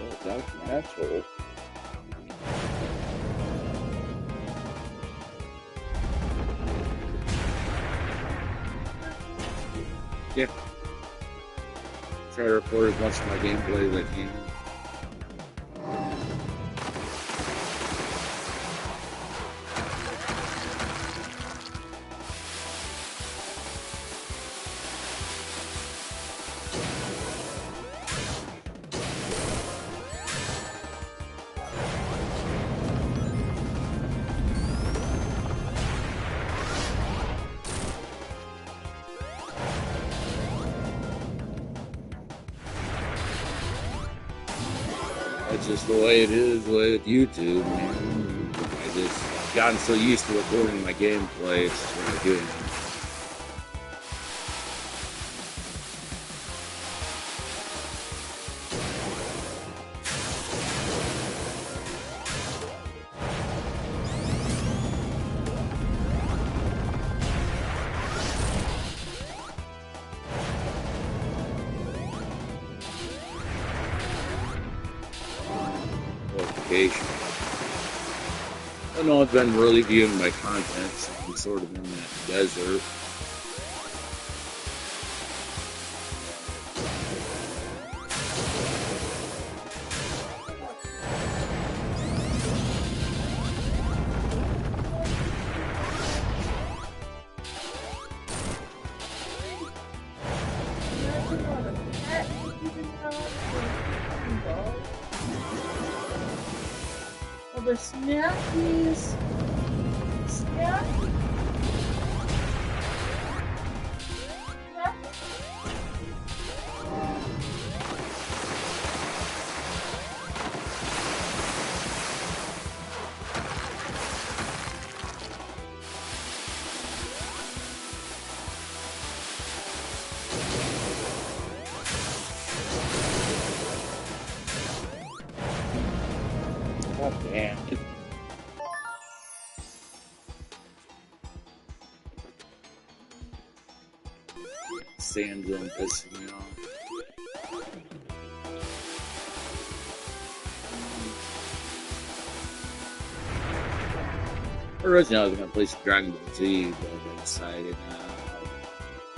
Oh, that's an asshole. Yeah. Try to record as much of my gameplay as I can. That's just the way it is with YouTube, man. I just I've gotten so used to recording my gameplay, it's just what I do. Notification. I know I've been really viewing my content, so I'm sort of in that desert. Oh, the snackies. Snacky. Oh, damn. Sand zone pissing me off. Originally, I was going to play some Dragon Ball Z, but I decided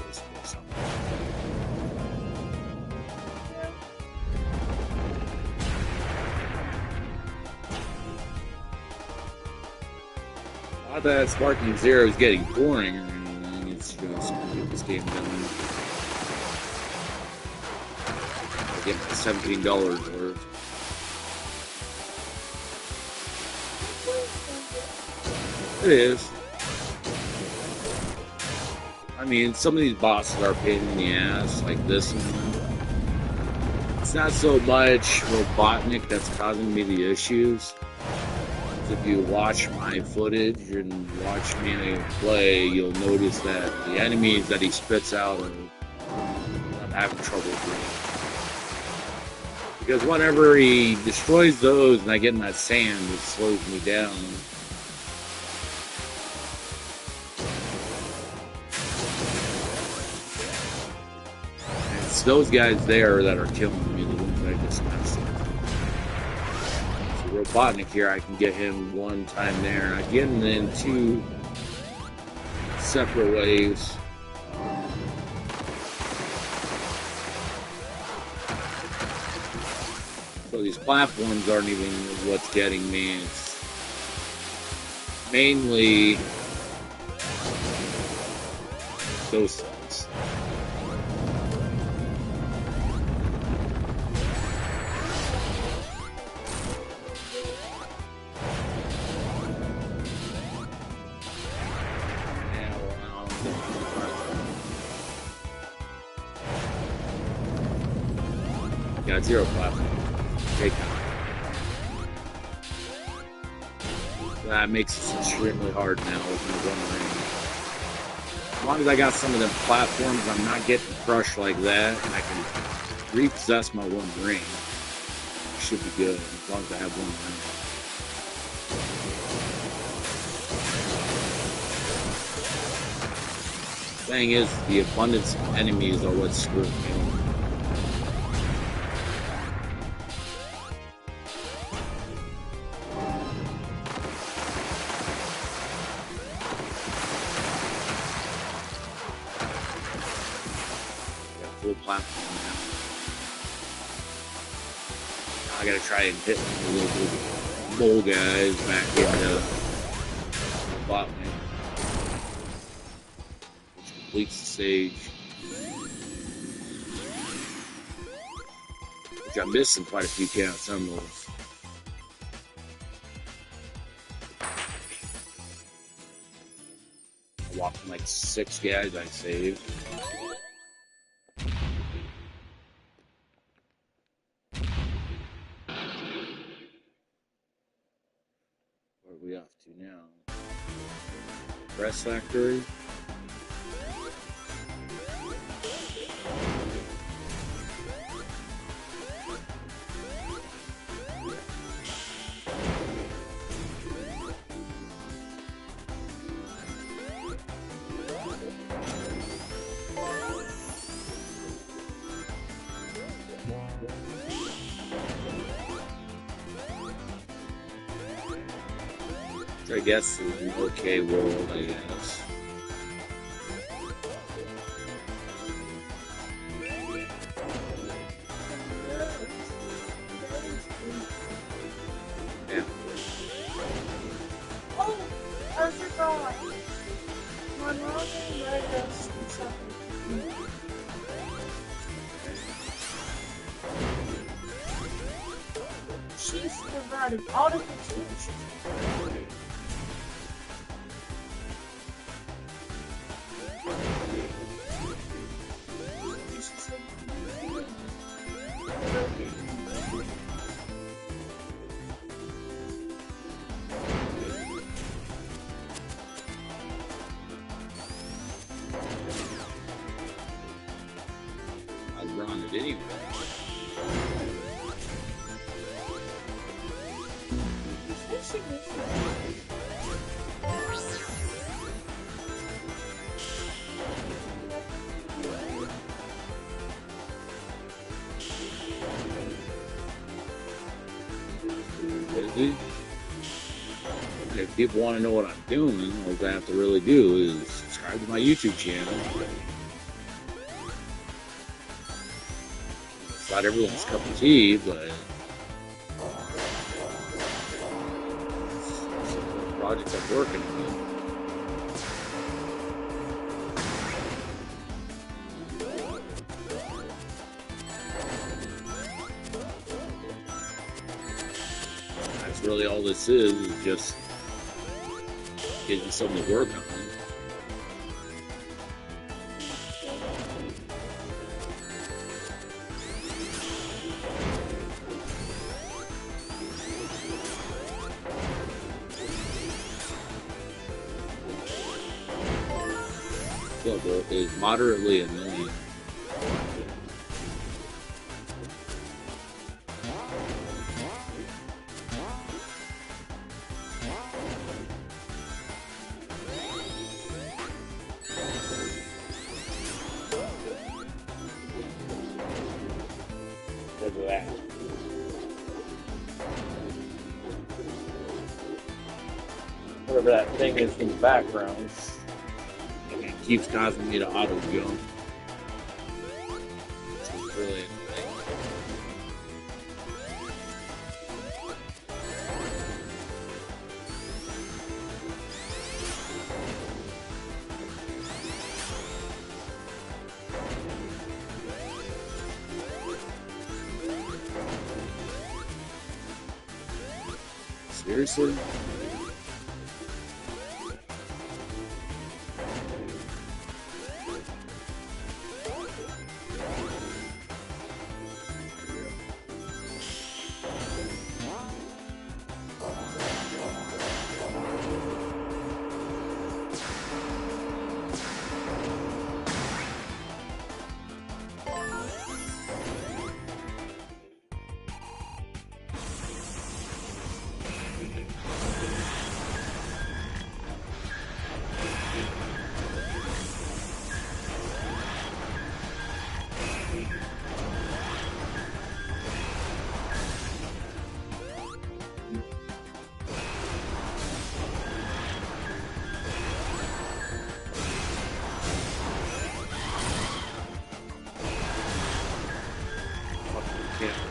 just play something. Not that Sparking Zero is getting boring or anything, it's just to get this game done. I get my $17 worth. It is. I mean, some of these bosses are a pain in the ass, like this one. It's not so much Robotnik that's causing me the issues. If you watch my footage and watch me play, you'll notice that the enemies that he spits out I'm having trouble with. Because whenever he destroys those and I get in that sand, it slows me down. It's those guys there that are killing me, the ones that I just messed with. Robotnik here, I can get him one time there. I get him in two separate ways. So these platforms aren't even what's getting me. It's mainly those things. Got zero platform. Take out. That makes it extremely hard now with my one ring. As long as I got some of them platforms, I'm not getting crushed like that, and I can repossess my one ring. Should be good as long as I have one ring. thing is, the abundance of enemies are what's screwing me over. Got full platform now. I gotta try and hit the little bull guys back into the bot lane. Which completes the stage. Which I'm missing quite a few counts on those. I walked like 6 guys I saved. Where are we off to now? Press Factory. I guess it's an okay world, I guess. Yeah. Oh, I forgot. My mom made us something. She's provided all the contributions. I'd run it anyway. Busy. If people want to know what I'm doing, all I have to really do is subscribe to my YouTube channel. It's not everyone's cup of tea, but it's the projects I'm working on. That's really all this is just getting something to work on. Level is moderately annoying. Look at that. Whatever that thing is in the background. It keeps causing me to auto jump. It's really annoying. Seriously?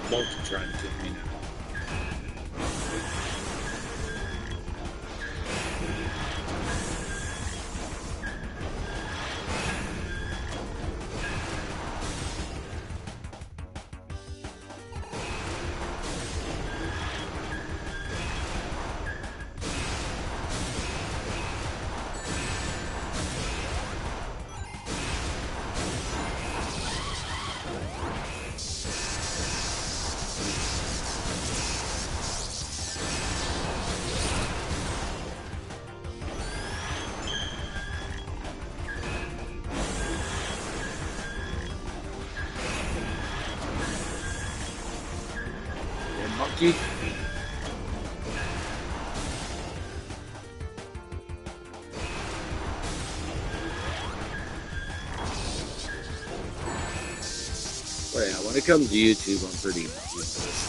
monkey trying to kill me now. Yeah, monkey. But yeah, when it comes to YouTube, I'm pretty useless.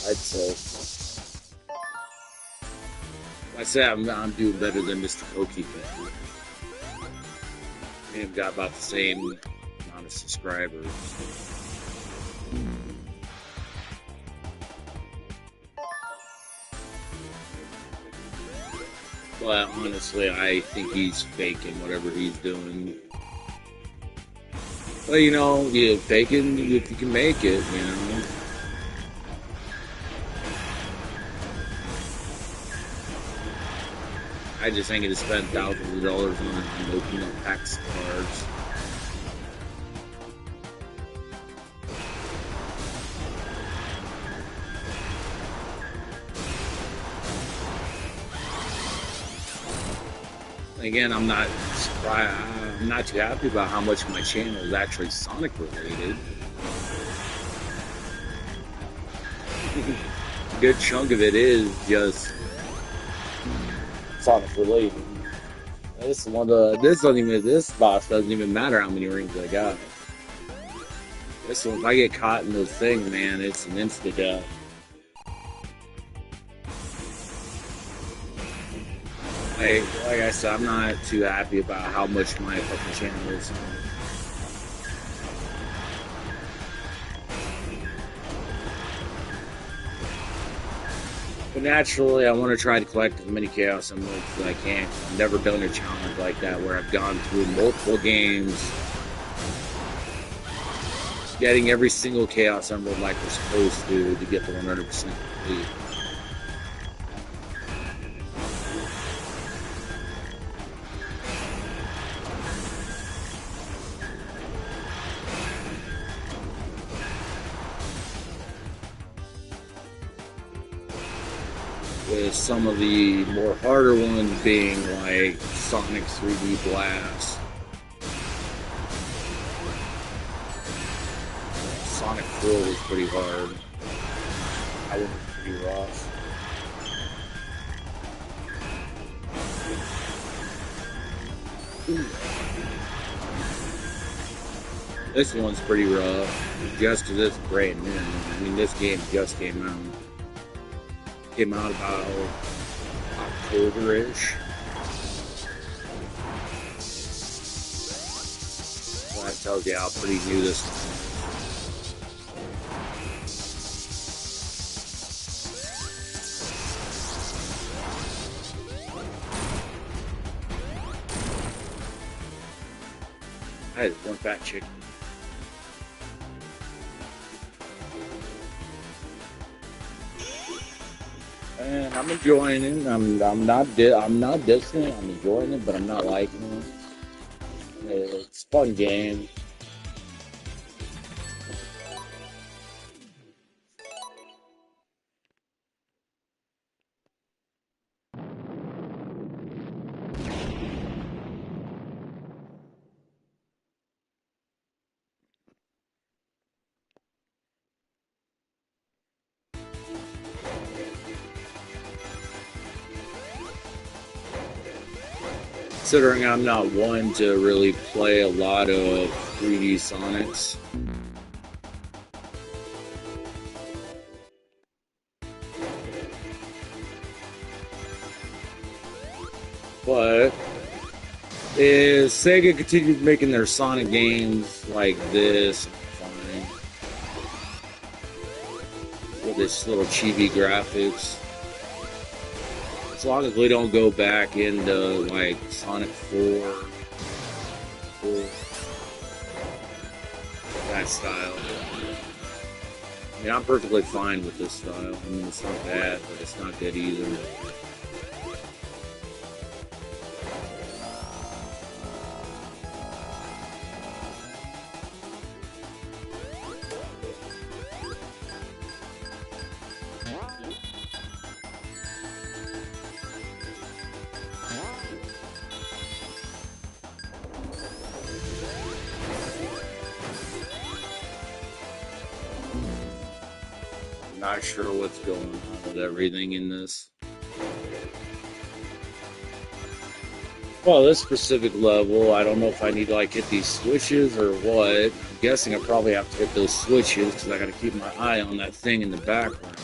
I'd say. I say I'm doing better than Mr. Koki fan. Me and him got about the same amount of subscribers. But honestly, I think he's faking whatever he's doing. Well, you know, you faking if you can make it, you know. I just ain't gonna spend thousands of dollars on opening up packs of cards. Again, I'm not surprised. I'm not too happy about how much of my channel is actually Sonic related. A good chunk of it is just Sonic related. This boss doesn't even matter how many rings I got. This one, if I get caught in those things, man, it's an instant death. Like I said, I'm not too happy about how much my fucking channel is. But naturally, I want to try to collect as many Chaos Emeralds as I can. I've never done a challenge like that where I've gone through multiple games, getting every single Chaos Emerald like we're supposed to get the 100% complete. With some of the more harder ones being like Sonic 3D Blast, Sonic 4 was pretty hard. That one was pretty rough. This one's pretty rough, just because it's brand new. I mean, this game just came out. Came out about October-ish. So that tells you how pretty new this one is. I had one fat chicken. And I'm enjoying it. I'm not dissing it. I'm enjoying it, but I'm not liking it. It's a fun game. Considering I'm not one to really play a lot of 3D Sonics. But Is Sega continued making their Sonic games like this, fine. With this little chibi graphics. As long as we don't go back into like Sonic 4, that style. I mean, I'm perfectly fine with this style. I mean, it's not bad, but it's not good either. Not sure what's going on with everything in this. Well, this specific level, I don't know if I need to like hit these switches or what. I'm guessing I probably have to hit those switches because I got to keep my eye on that thing in the background.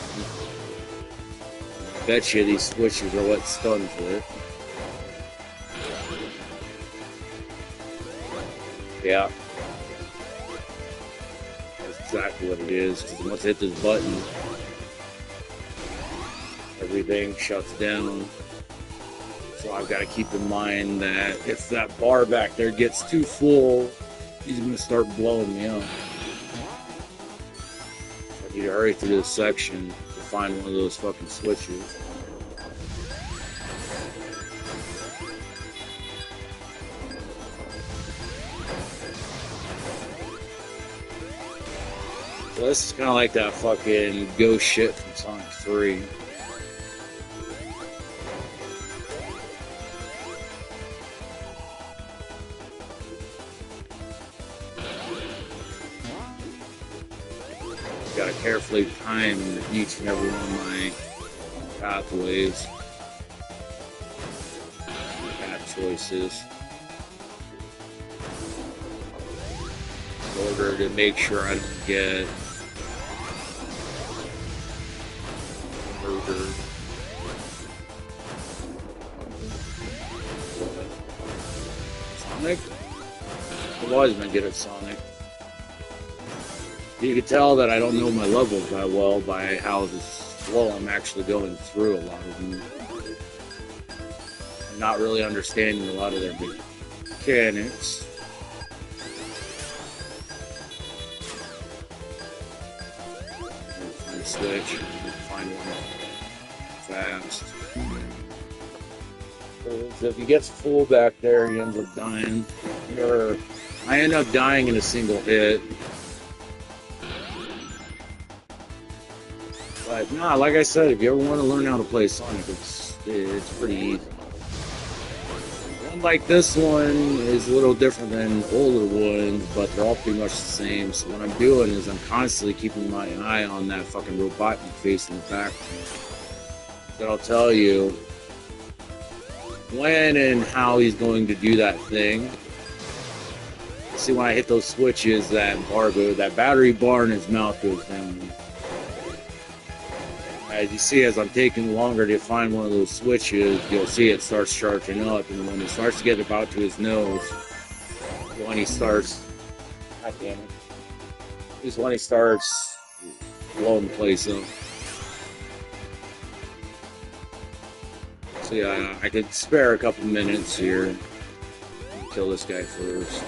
I bet you these switches are what stuns it. Yeah. That's exactly what it is. Because once I hit this button, everything shuts down. So I've got to keep in mind that if that bar back there gets too full, he's going to start blowing me up. So I need to hurry through this section to find one of those fucking switches. So this is kind of like that fucking ghost shit from Sonic 3. Gotta carefully time each and every one of my pathways, path choices, in order to make sure I don't get murdered. Sonic? I've always been good at Sonic. You can tell that I don't know my levels that well by how slow I'm actually going through a lot of them. I'm not really understanding a lot of their mechanics. Switch, find one fast. So if he gets full back there, he ends up dying. Or I end up dying in a single hit. But nah, like I said, if you ever want to learn how to play Sonic, it's pretty easy. One like this one is a little different than older ones, but they're all pretty much the same. So what I'm doing is I'm constantly keeping my eye on that fucking Robotnik face in the background. That'll tell you when and how he's going to do that thing. See, when I hit those switches, that battery bar in his mouth goes down. As you see, as I'm taking longer to find one of those switches, you'll see it starts charging up, and when it starts to get about to his nose, when he starts, God damn it, is when he starts blowing the place up. So yeah, I could spare a couple minutes here. Kill this guy first.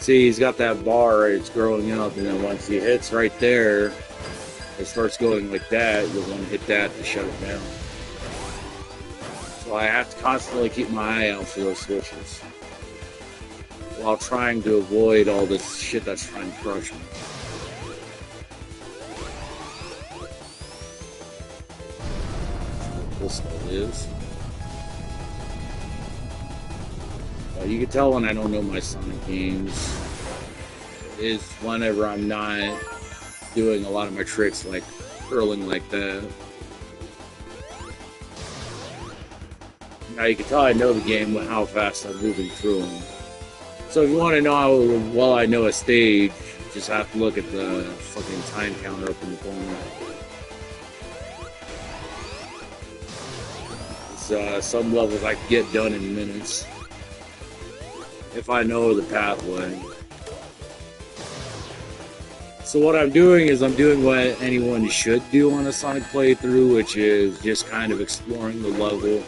See, he's got that bar, it's growing up, and then once he hits right there, it starts going like that, you'll want to hit that to shut it down. So I have to constantly keep my eye out for those switches, while trying to avoid all this shit that's trying to crush me. This is. You can tell when I don't know my Sonic games is whenever I'm not doing a lot of my tricks like curling like that. Now you can tell I know the game with how fast I'm moving through them. So if you want to know how well I know a stage, you just have to look at the fucking time counter up in the corner. because some levels I can get done in minutes if I know the pathway. So what I'm doing is I'm doing what anyone should do on a Sonic playthrough, which is just kind of exploring the level.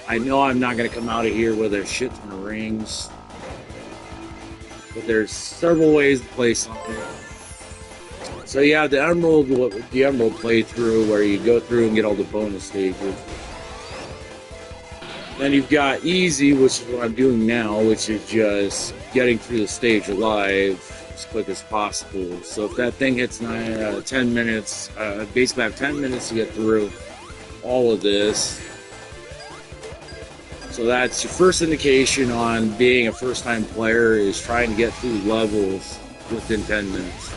I know I'm not going to come out of here with a shit ton of rings, but there's several ways to play Sonic. So you have the Emerald playthrough where you go through and get all the bonus stages. Then you've got Easy, which is what I'm doing now, which is just getting through the stage alive as quick as possible. So if that thing hits 10 minutes, basically I have 10 minutes to get through all of this. So that's your first indication on being a first-time player, is trying to get through levels within 10 minutes.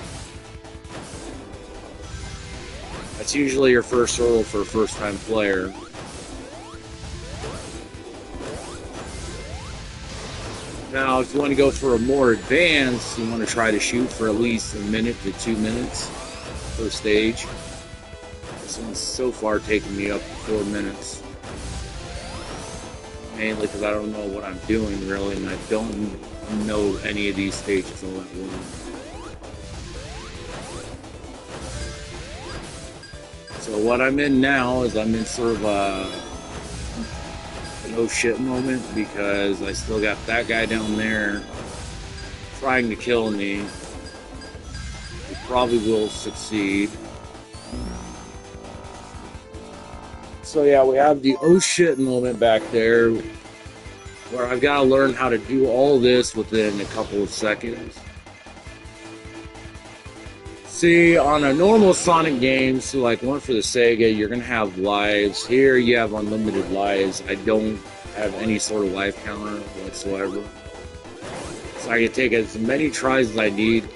That's usually your first hurdle for a first-time player. Now, if you want to go for a more advanced, you want to try to shoot for at least a minute to 2 minutes per stage. This one's so far taken me up to 4 minutes. Mainly because I don't know what I'm doing, really, and I don't know any of these stages all that well. So what I'm in now is I'm in sort of an oh shit moment, because I still got that guy down there trying to kill me. He probably will succeed. So yeah, we have the oh shit moment back there, where I've got to learn how to do all this within a couple of seconds. See, on a normal Sonic game, so like one for the Sega, you're going to have lives. Here you have unlimited lives. I don't have any sort of life counter whatsoever. So I can take as many tries as I need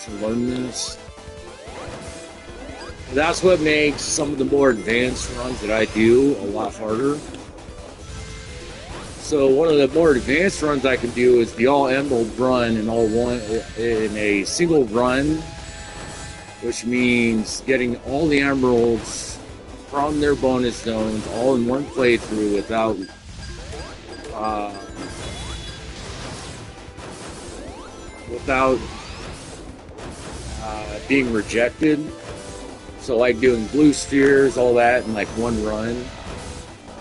to learn this. That's what makes some of the more advanced runs that I do a lot harder. So one of the more advanced runs I can do is the all emerald run in a single run, which means getting all the emeralds from their bonus zones all in one playthrough without being rejected. So like doing blue spheres, all that in like one run,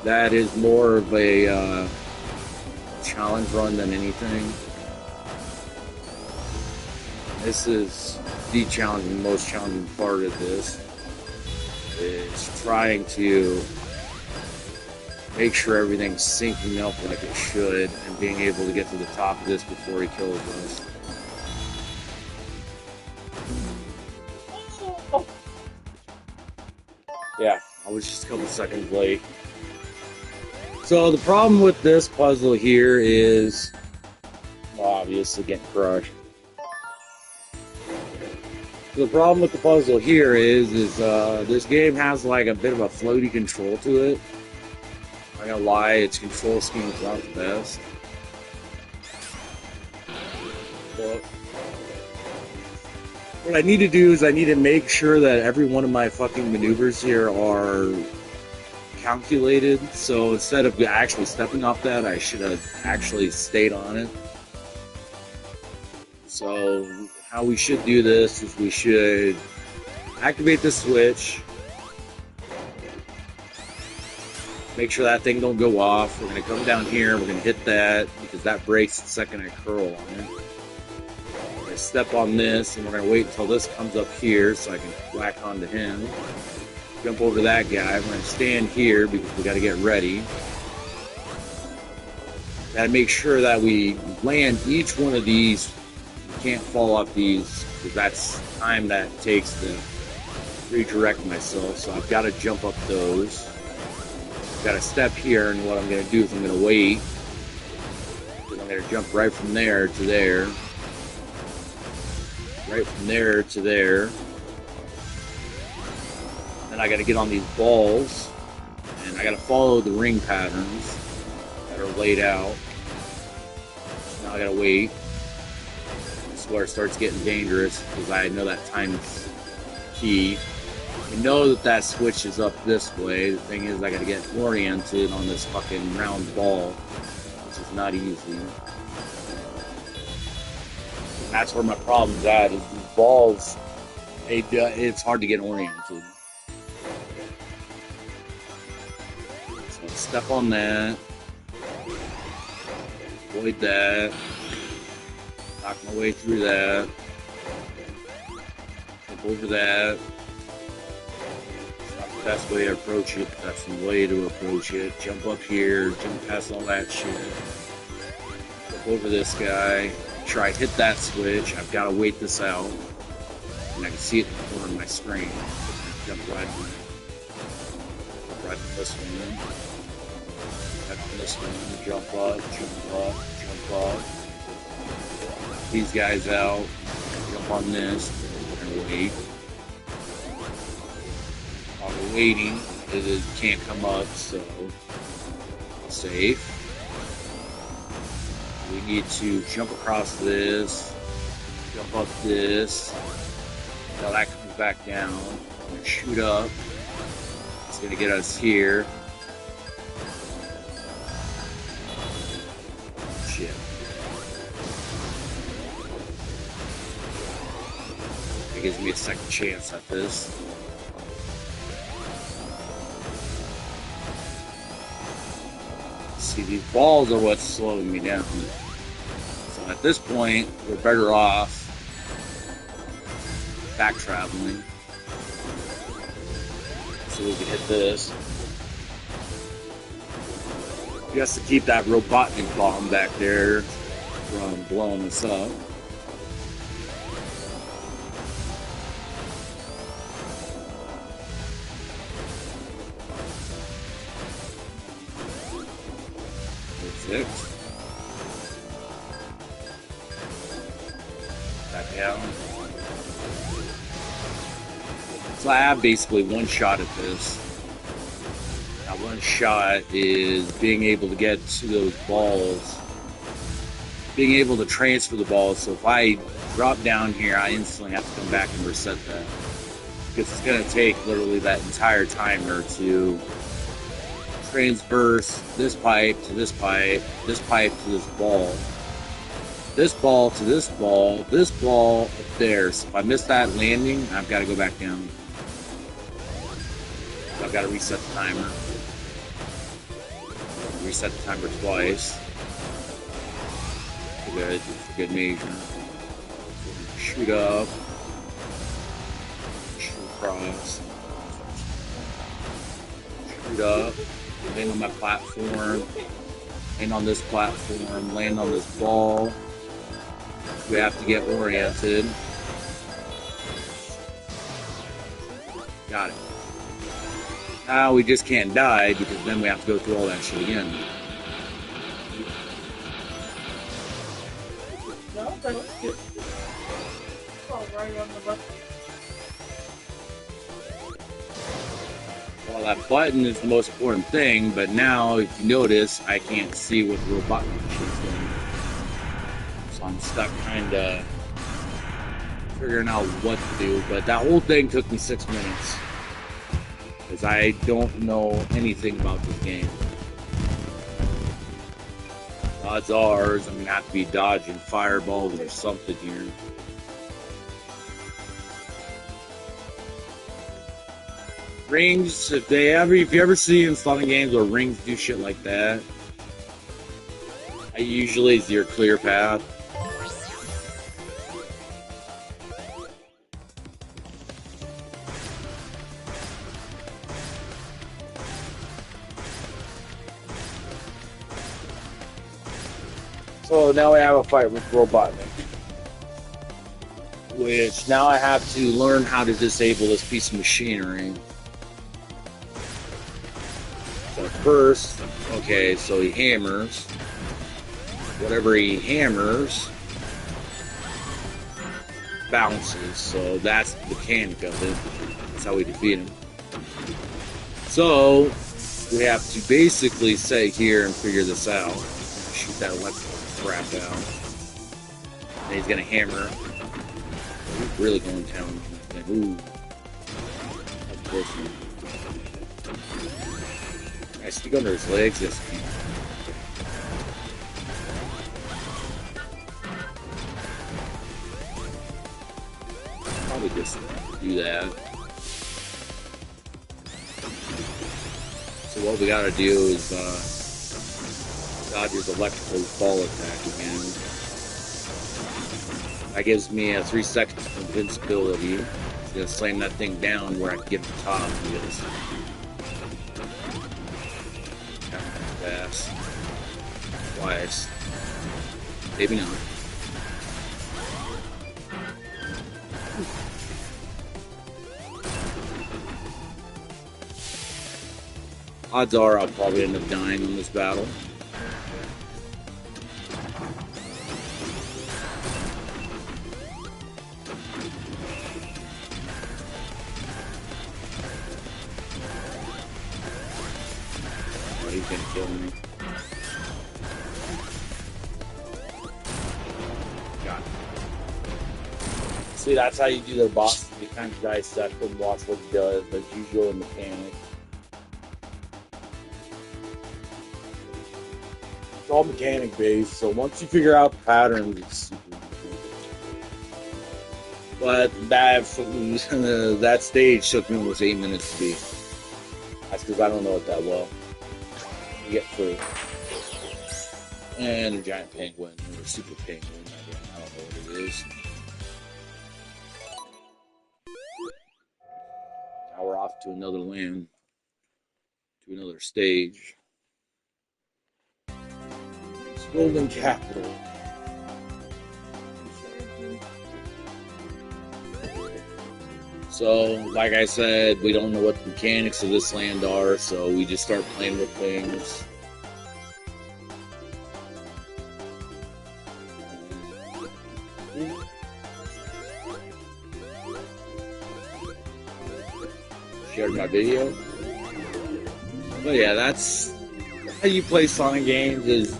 that is more of a challenge run than anything. This is the challenging, most challenging part of this, is trying to make sure everything's syncing up like it should and being able to get to the top of this before he kills us. Yeah, I was just a couple seconds late. So the problem with this puzzle here is obviously getting crushed. The problem with the puzzle here is this game has like a bit of a floaty control to it. I'm not gonna lie, its control scheme's not the best. But what I need to do is I need to make sure that every one of my fucking maneuvers here are calculated. So instead of actually stepping off that, I should have actually stayed on it. So how we should do this is we should activate the switch, make sure that thing don't go off. We're going to come down here, we're going to hit that, because that breaks the second I curl on it. We're going to step on this, and we're going to wait until this comes up here so I can whack onto him. Jump over that guy. We're going to stand here because we got to get ready. Got to make sure that we land each one of these. You can't fall off these, because that's time that takes to redirect myself. So I've got to jump up those. Got to step here, and what I'm going to do is I'm going to wait. I'm going to jump right from there to there. Right from there to there. Then I got to get on these balls, and I got to follow the ring patterns that are laid out. Now I got to wait. This is where it starts getting dangerous, because I know that time's key. We know that that switch is up this way. The thing is, I gotta get oriented on this fucking round ball, which is not easy. That's where my problem's at, is these balls, it's hard to get oriented. So step on that. Avoid that. Knock my way through that. Jump over that. Best way to approach it. That's the way to approach it. Jump up here, jump past all that shit. Jump over this guy. Try hit that switch. I've got to wait this out. And I can see it in the corner of my screen. Jump right on it. Right on this one. Right on this one. Jump up, jump up, jump up. These guys out. Jump on this. And wait. While we're waiting, it can't come up, so safe. We need to jump across this, jump up this, until that comes back down. We're gonna shoot up. It's gonna get us here. Shit. It gives me a second chance at this. See, these balls are what's slowing me down. So at this point, we're better off back traveling. So we can hit this. Just to keep that Robotnik bomb back there from blowing us up. Back down. So I have basically one shot at this. That one shot is being able to get to those balls, being able to transfer the balls. So if I drop down here, I instantly have to come back and reset that, because it's going to take literally that entire timer to transverse this pipe to this pipe to this ball to this ball up there. So if I miss that landing, I've got to go back down. So I've got to reset the timer. Reset the timer twice. For good measure. Shoot up. Shoot across. Shoot up. Land on my platform, land on this platform, land on this ball. We have to get oriented. Got it. Now we just can't die, because then we have to go through all that shit again. No, that's good. Oh, right on the button. Well, that button is the most important thing, but now, if you notice, I can't see what the Robotnik is doing. So I'm stuck kind of figuring out what to do, but that whole thing took me 6 minutes. Because I don't know anything about this game. Odds are I'm going to have to be dodging fireballs or something here. Rings, if you ever see in Sonic games where rings do shit like that, I usually it's your clear path. So now I have a fight with Robotnik, which now I have to learn how to disable this piece of machinery. So first, okay, so he hammers. Whatever he hammers bounces, so that's the mechanic of it. That's how we defeat him. So we have to basically sit here and figure this out. Shoot that electrical crap out. And he's gonna hammer. He's really going down. Ooh. this one. I stick under his legs. Yes. Probably just do that. So what we gotta do is dodge his electrical ball attack again. That gives me a 3 seconds invincibility. Just gonna slam that thing down where I can get the top because fast. Twice. Maybe not. Odds are I'll probably end up dying in this battle. Oh, he's gonna kill me. Got it. See, that's how you do their boss. You kind of dissect him, watch what he does. That's usually a mechanic. It's all mechanic based, so once you figure out the patterns, it's super easy. But that stage took me almost 8 minutes to beat. That's because I don't know it that well. You get fruit. And a giant penguin, or a super penguin. I don't know what it is. Now we're off to another land, to another stage. Golden Capital. So, like I said, we don't know what the mechanics of this land are, so we just start playing with things. Shared my video. But yeah, that's how you play Sonic games. Is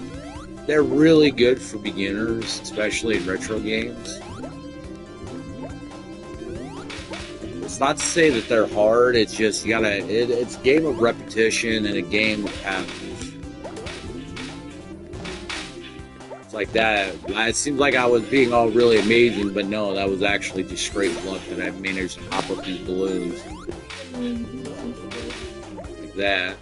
they're really good for beginners, especially in retro games. It's not to say that they're hard. It's just you gotta. It's a game of repetition and a game of patterns. It's like that. It seems like I was being all really amazing, but no, that was actually just straight luck that I managed to hop up these balloons like that.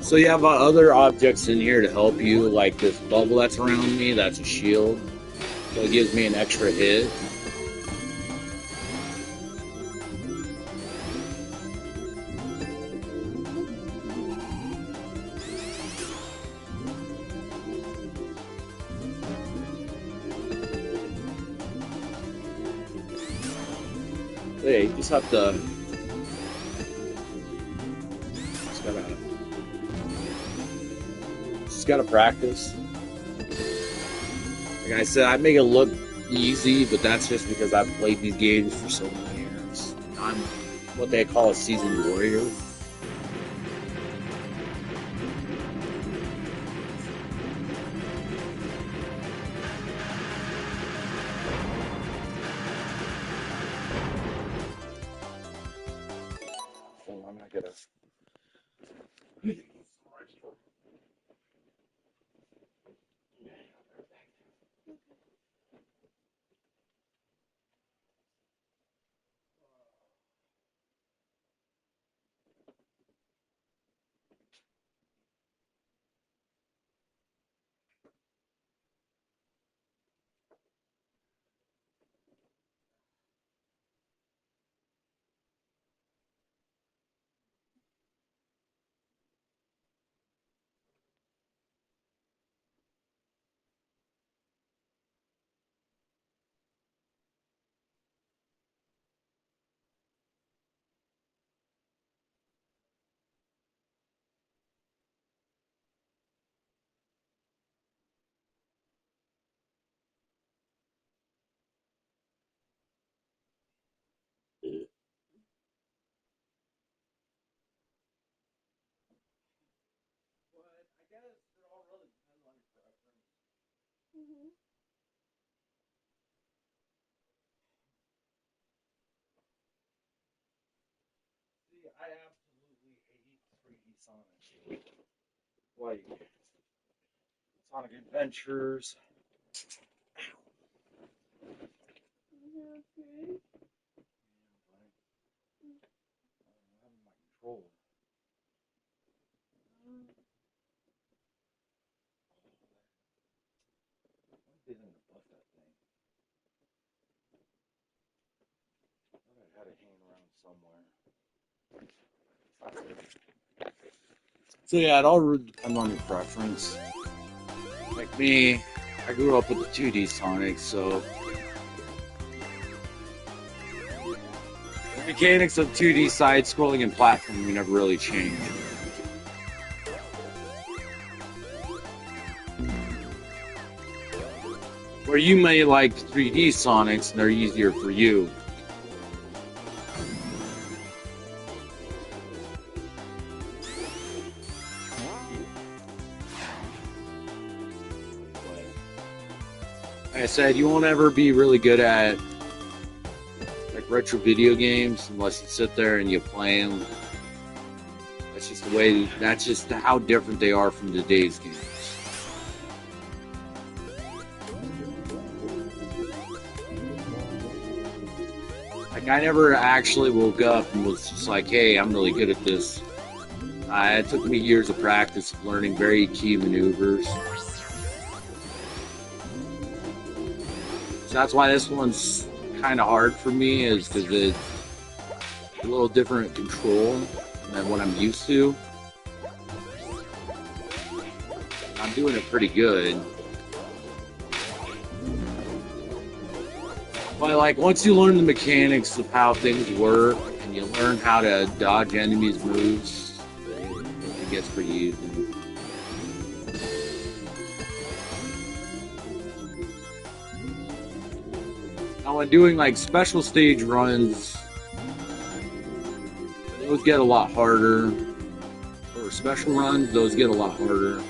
So you have other objects in here to help you, like this bubble that's around me, that's a shield. So it gives me an extra hit. Yeah, you just have to just gotta practice. Like I said, I make it look easy, but that's just because I've played these games for so many years. I'm what they call a seasoned warrior. I'm not gonna. Mm-hmm. See, I absolutely hate 3D Sonic. Like Sonic Adventures. Okay. I'm having my controller. What did in the buff that thing? I thought I had it hanging around somewhere. So yeah, it all depends on your preference. Like me, I grew up with the 2D Sonic, so the mechanics of 2D side-scrolling and platforming never really changed. Where you may like 3D Sonics, and they're easier for you. Like I said, you won't ever be really good at like retro video games unless you sit there and you play them. That's just the way. That's just how different they are from today's games. Like I never actually woke up and was just like, "Hey, I'm really good at this." It took me years of practice of learning very key maneuvers. So that's why this one's kind of hard for me, is because it's a little different control than what I'm used to. I'm doing it pretty good. But like once you learn the mechanics of how things work and you learn how to dodge enemies' moves, it gets pretty easy. Now when doing like special stage runs, those get a lot harder. Or special runs, those get a lot harder.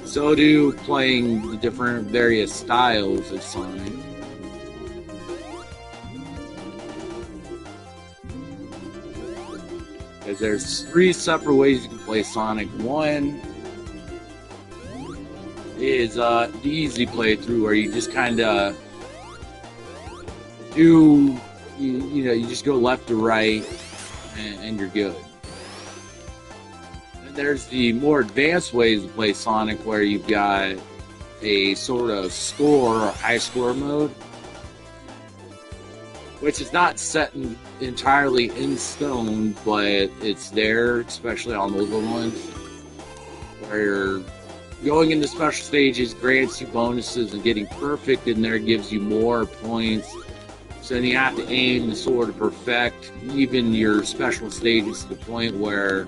So do playing the different various styles of Sonic. Because there's 3 separate ways you can play Sonic. One is the easy playthrough, where you just kind of do, you know, you just go left to right and you're good. And there's the more advanced ways to play Sonic, where you've got a sort of score or high score mode, which is not set entirely in stone, but it's there, especially on those little ones, where going into special stages grants you bonuses, and getting perfect in there gives you more points. So then you have to aim to sort of perfect even your special stages to the point where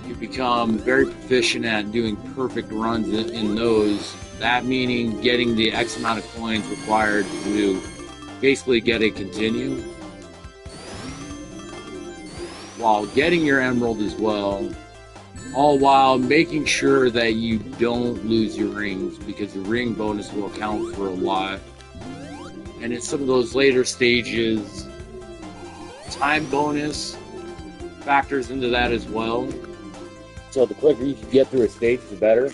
you become very proficient at doing perfect runs in those. That meaning getting the X amount of coins required to basically get a continue, while getting your emerald as well, all while making sure that you don't lose your rings, because the ring bonus will account for a lot. And in some of those later stages, time bonus factors into that as well. So the quicker you can get through a stage, the better.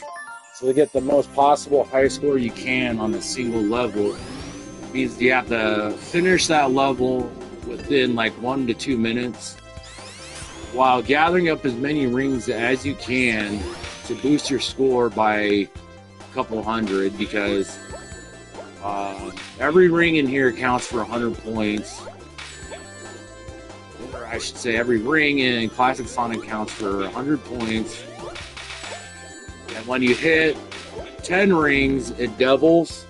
So to get the most possible high score you can on a single level, means you have to finish that level within like 1 to 2 minutes, while gathering up as many rings as you can to boost your score by a couple hundred, because every ring in here counts for 100 points. Or I should say, every ring in Classic Sonic counts for 100 points. And when you hit 10 rings, it doubles.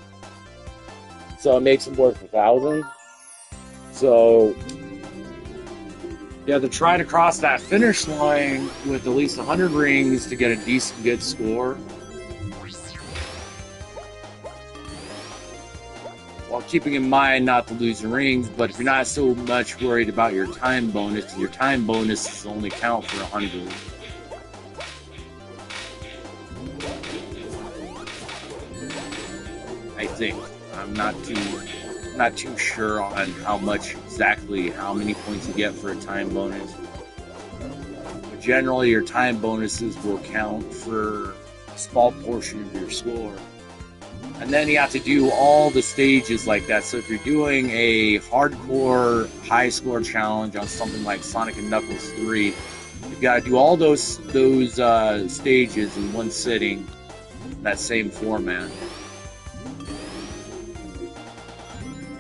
So it makes it worth 1,000. So you have to try to cross that finish line with at least 100 rings to get a decent good score, while keeping in mind not to lose your rings. But if you're not so much worried about your time bonus only count for 100. think. I'm not too sure on how many points you get for a time bonus. But generally, your time bonuses will count for a small portion of your score. And then you have to do all the stages like that. So if you're doing a hardcore high score challenge on something like Sonic and Knuckles 3, you've got to do all those stages in one sitting, in that same format.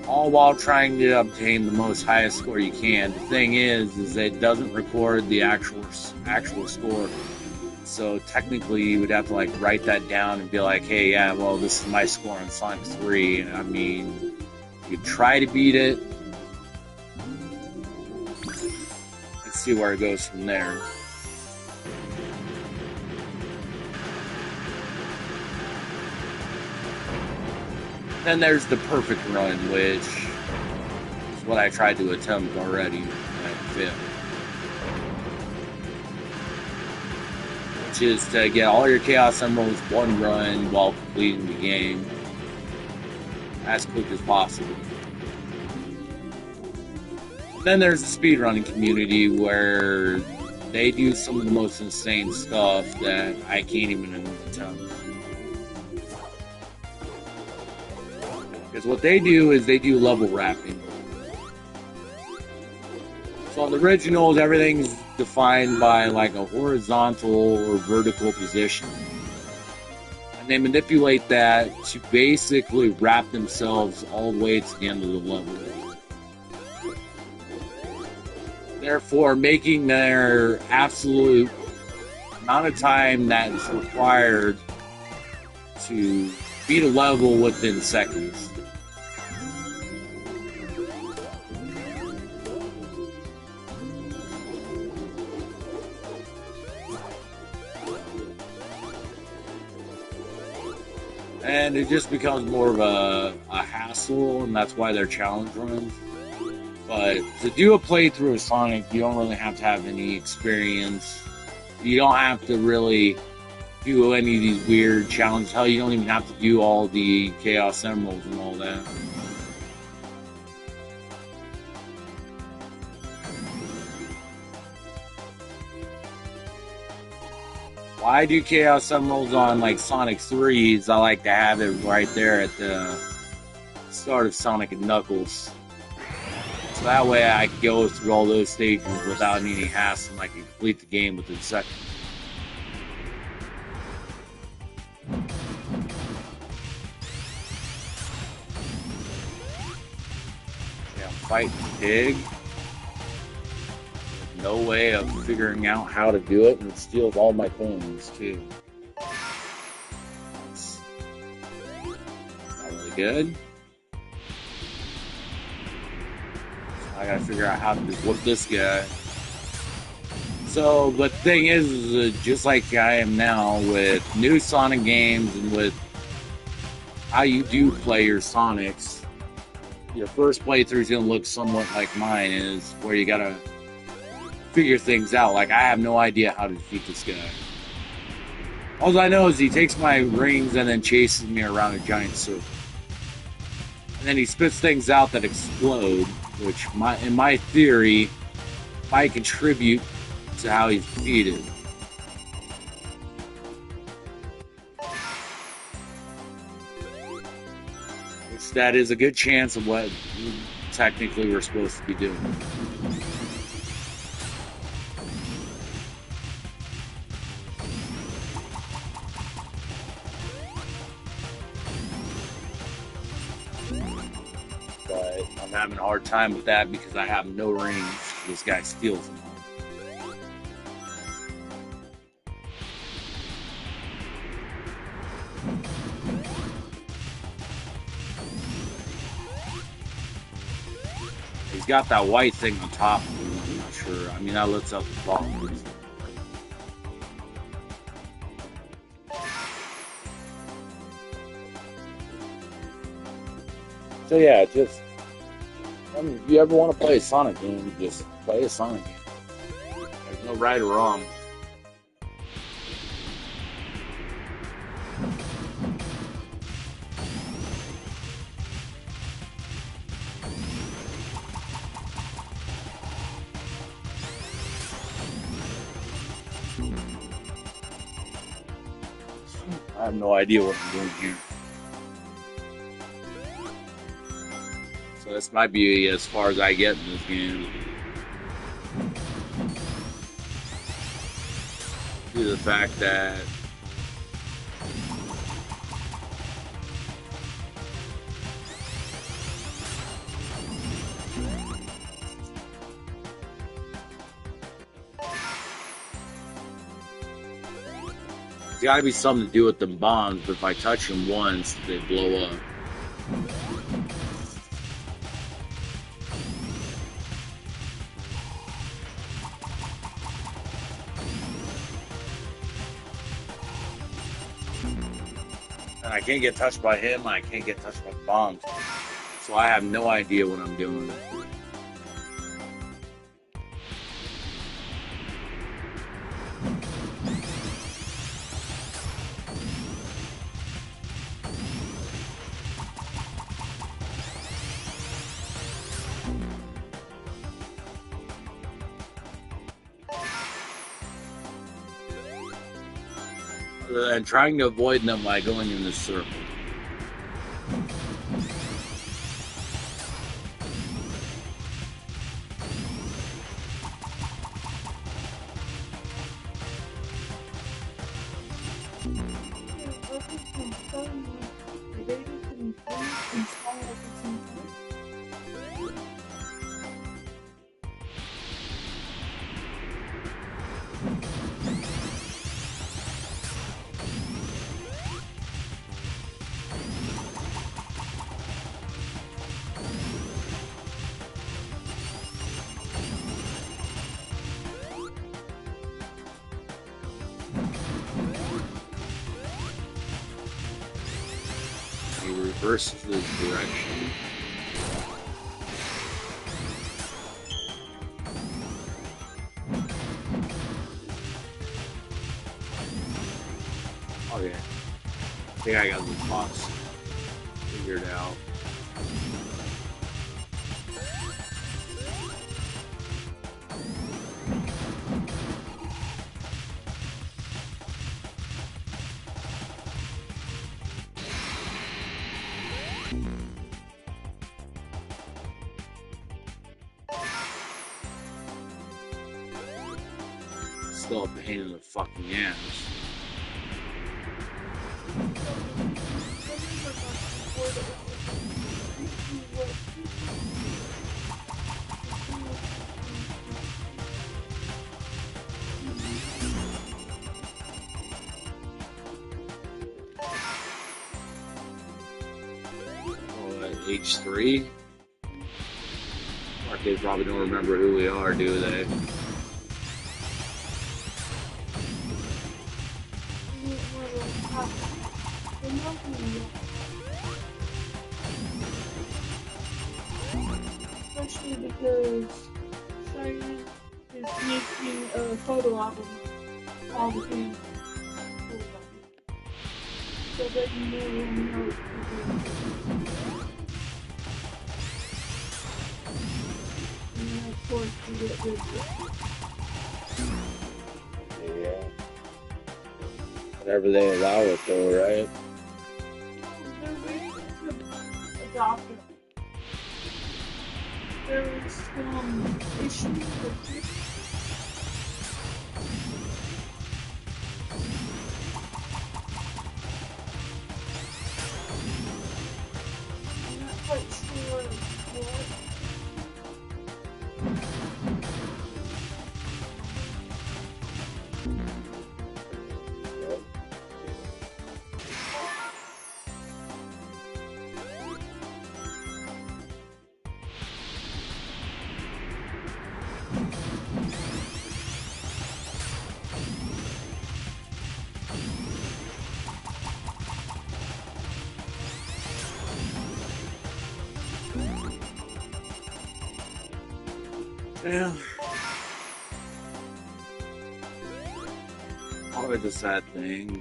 All while trying to obtain the most highest score you can. The thing is that it doesn't record the actual score. So technically, you would have to like write that down and be like, "Hey, yeah, well, this is my score on Sonic 3." I mean, you try to beat it. Let's see where it goes from there. Then there's the perfect run, which is what I tried to attempt already. I failed. Which is to get all your Chaos Emeralds one run while completing the game as quick as possible. Then there's the speedrunning community where they do some of the most insane stuff that I can't even attempt. Because what they do is they do level wrapping. So on the originals, everything's defined by like a horizontal or vertical position. And they manipulate that to basically wrap themselves all the way to the end of the level. Therefore, making their absolute amount of time that is required to beat a level within seconds. And it just becomes more of a hassle, and that's why they're challenge runs. But to do a playthrough of Sonic, you don't really have to have any experience. You don't have to really do any of these weird challenges. Hell, you don't even have to do all the Chaos Emeralds and all that. Why do Chaos Emeralds on like Sonic 3s? I like to have it right there at the start of Sonic and Knuckles. So that way I can go through all those stages without any hassle and I can complete the game within seconds. Yeah, I'm fighting Pig. No way of figuring out how to do it, and it steals all my coins too. That's not really good. So I gotta figure out how to whoop this guy. So, but the thing is just like I am now with new Sonic games and with how you do play your Sonics, your first playthrough is gonna look somewhat like mine is, where you gotta figure things out. Like, I have no idea how to defeat this guy. All I know is he takes my rings and then chases me around a giant circle. And then he spits things out that explode, which in my theory might contribute to how he's defeated. Which that is a good chance of what technically we're supposed to be doing. But I'm having a hard time with that because I have no rings. This guy steals them all. He's got that white thing on top of him, I'm not sure. I mean, that lets out the bombs. So yeah, just, I mean, if you ever want to play a Sonic game, just play a Sonic game. There's no right or wrong. I have no idea what I'm doing here. So this might be as far as I get in this game. Due to the fact that there's got to be something to do with them bombs, but if I touch them once, they blow up. And I can't get touched by him, and I can't get touched by the bombs. So I have no idea what I'm doing. And trying to avoid them by going in this circle. Reverse the direction. Oh yeah. I think I got the box figured out. Still a pain in the fucking ass. H3? Arcade probably don't remember who we are, do they? Especially because Cheyenne is making a photo album of all the things so that you know and then of course you get rid of it. Yeah. Whenever they allow it though, right? They're waiting to adopt it. There was some issue with it. I'm not quite sure what. Yeah. Always a sad thing.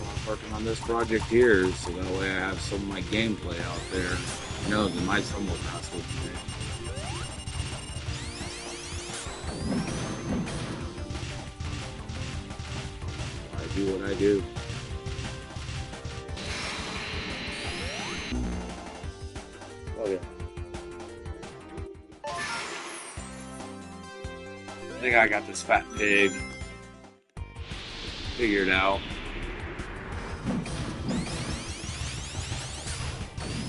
I'm working on this project here, so that way I have some of my gameplay out there. You know, that my son will pass with me. do what I do. Oh yeah. I think I got this fat pig figured out.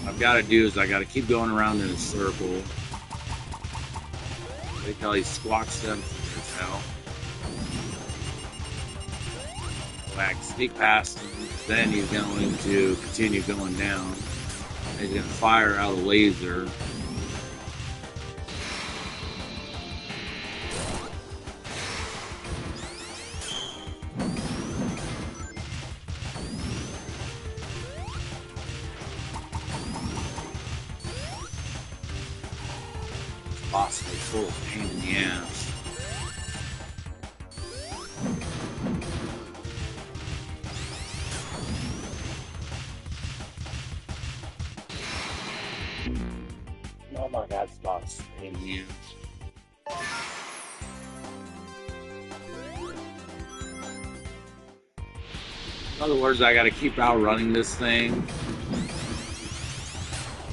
What I've got to do is I got to keep going around in a circle. Wait till he squawks them from his hell. Whack, sneak past him. Then he's going to continue going down. He's going to fire out a laser. Possibly full of pain in the ass. Oh my god, it's boss pain in the ass. In other words, I gotta keep outrunning this thing,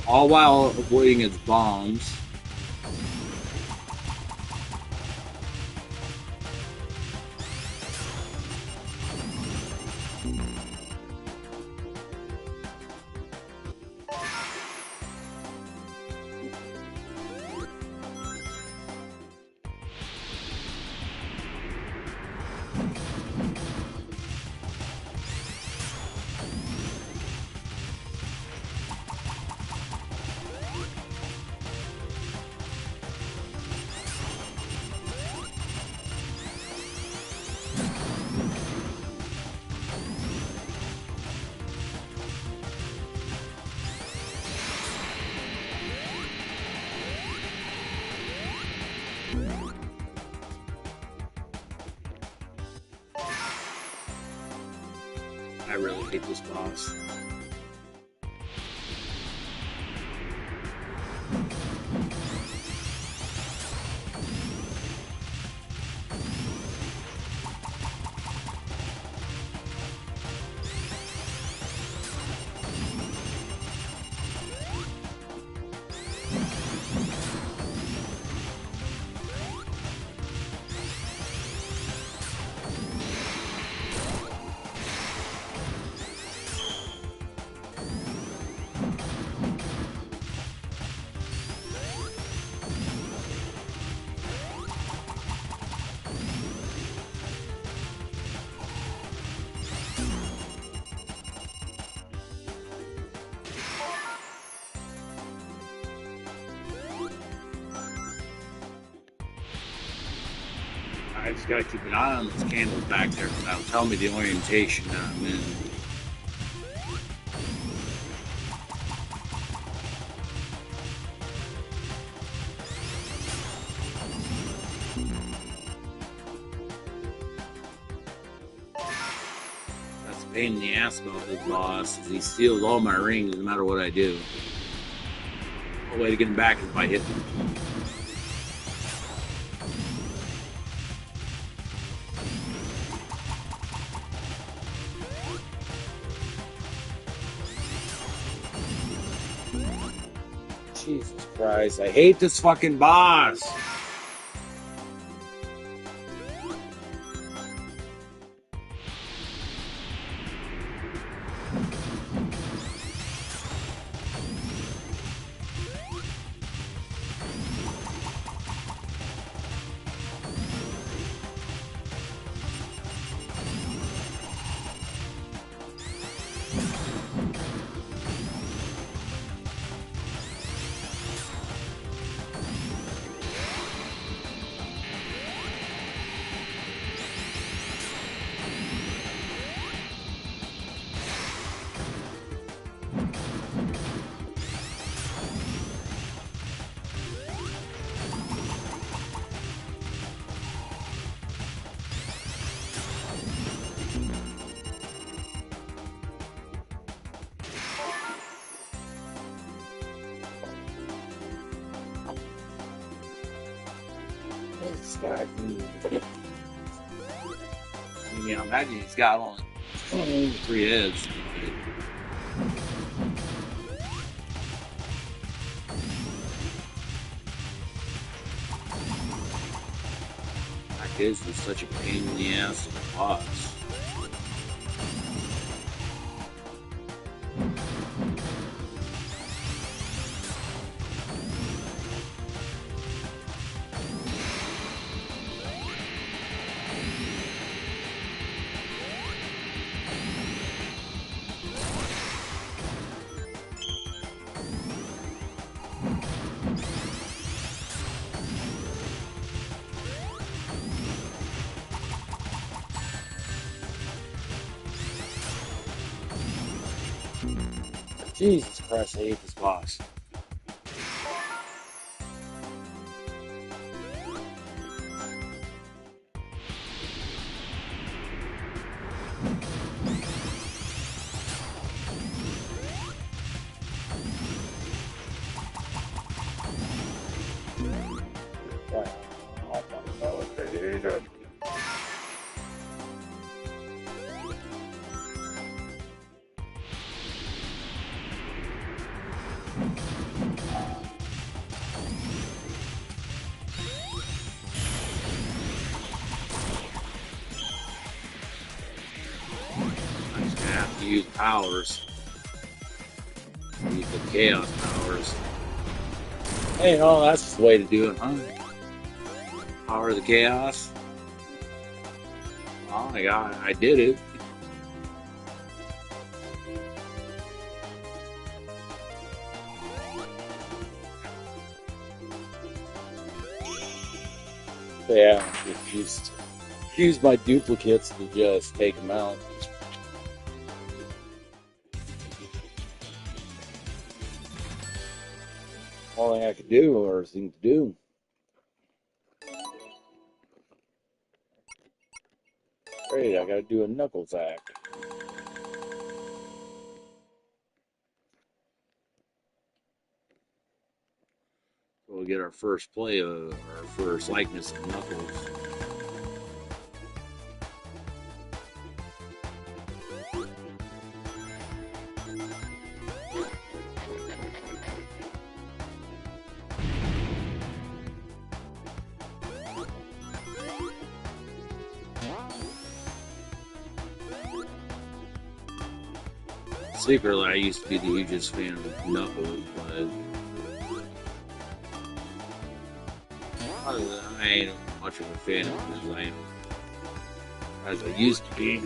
all while avoiding its bombs. I really hate this boss. I just gotta keep an eye on those candles back there because that'll tell me the orientation that I'm in. That's a pain in the ass about this boss, is he steals all my rings no matter what I do. The only way to get him back is by hitting him. Jesus Christ, I hate this fucking boss! This guy, yeah, imagine he's got only Oh, 3 heads. That is was such a pain in the ass of the boss. Jesus Christ, I hate this boss. I'm just gonna have to use powers. Use the chaos powers. Hey, no, that's just the way to do it, huh? Power of the chaos. Oh my god, I did it. Yeah, just use my duplicates to just take them out. All thing I could do, or thing to do. Great, I gotta do a knuckles act. We'll get our first play of our first likeness of Knuckles. Secretly, I used to be the hugest fan of Knuckles, but I ain't much of a fan of him as I used to be.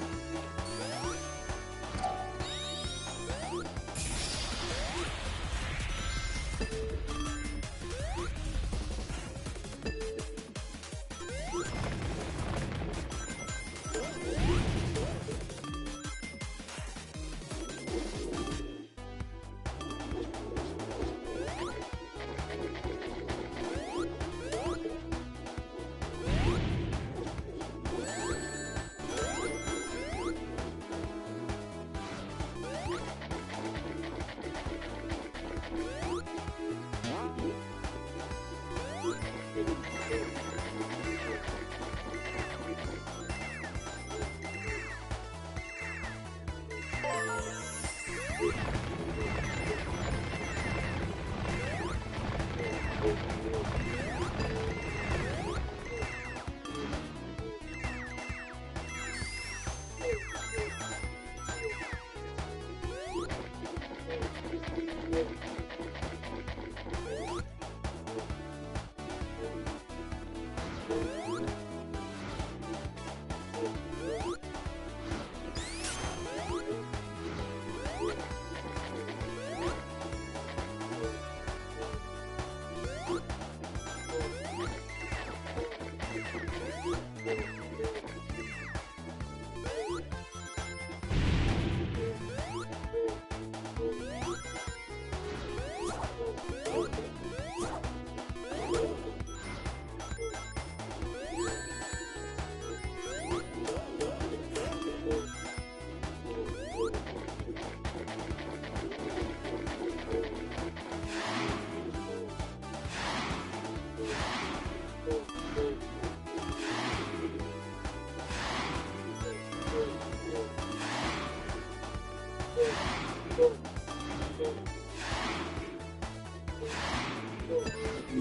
You're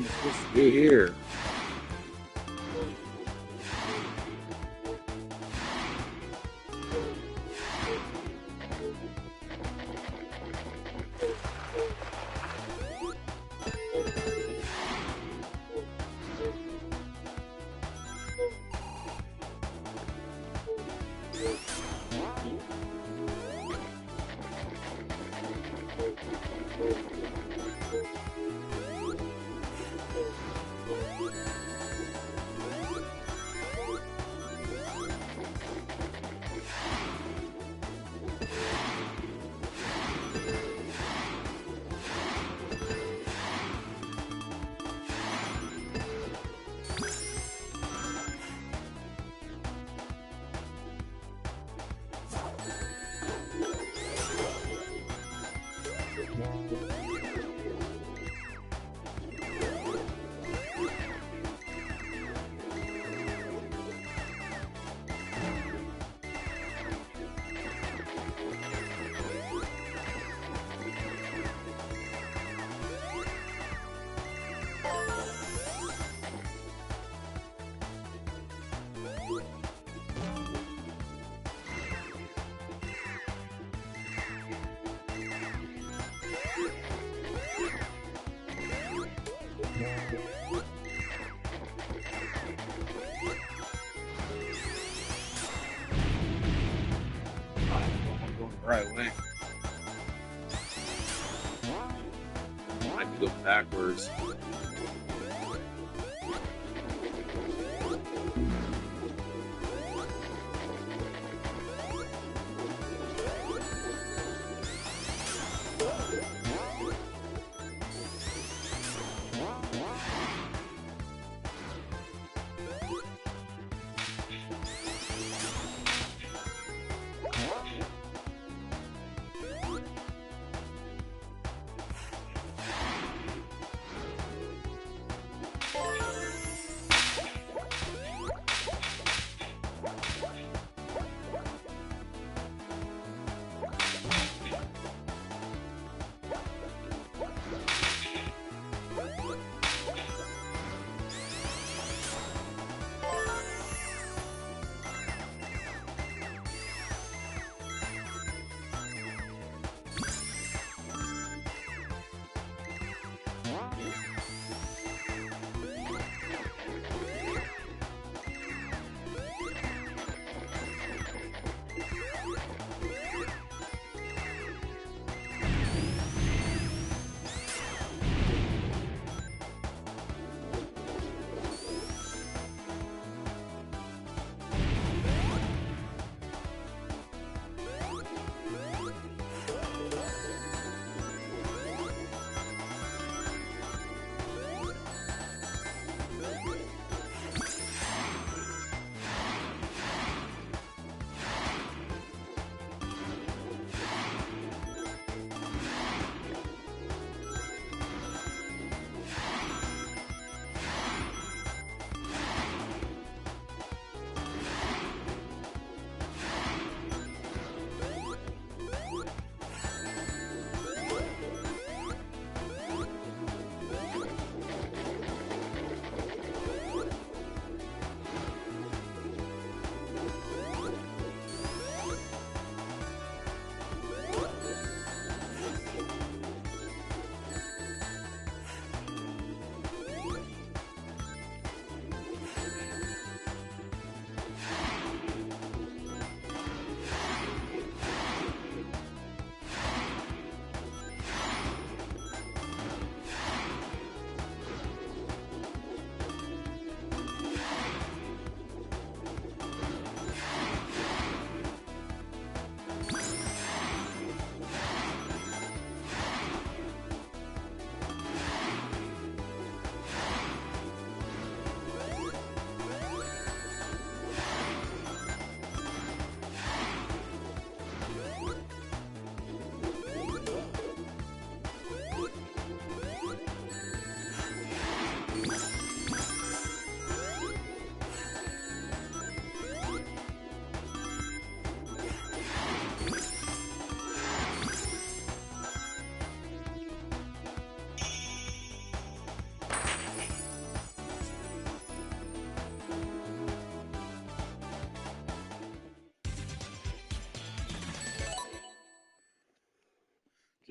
supposed to be here. I'm going the right way. I have to go backwards.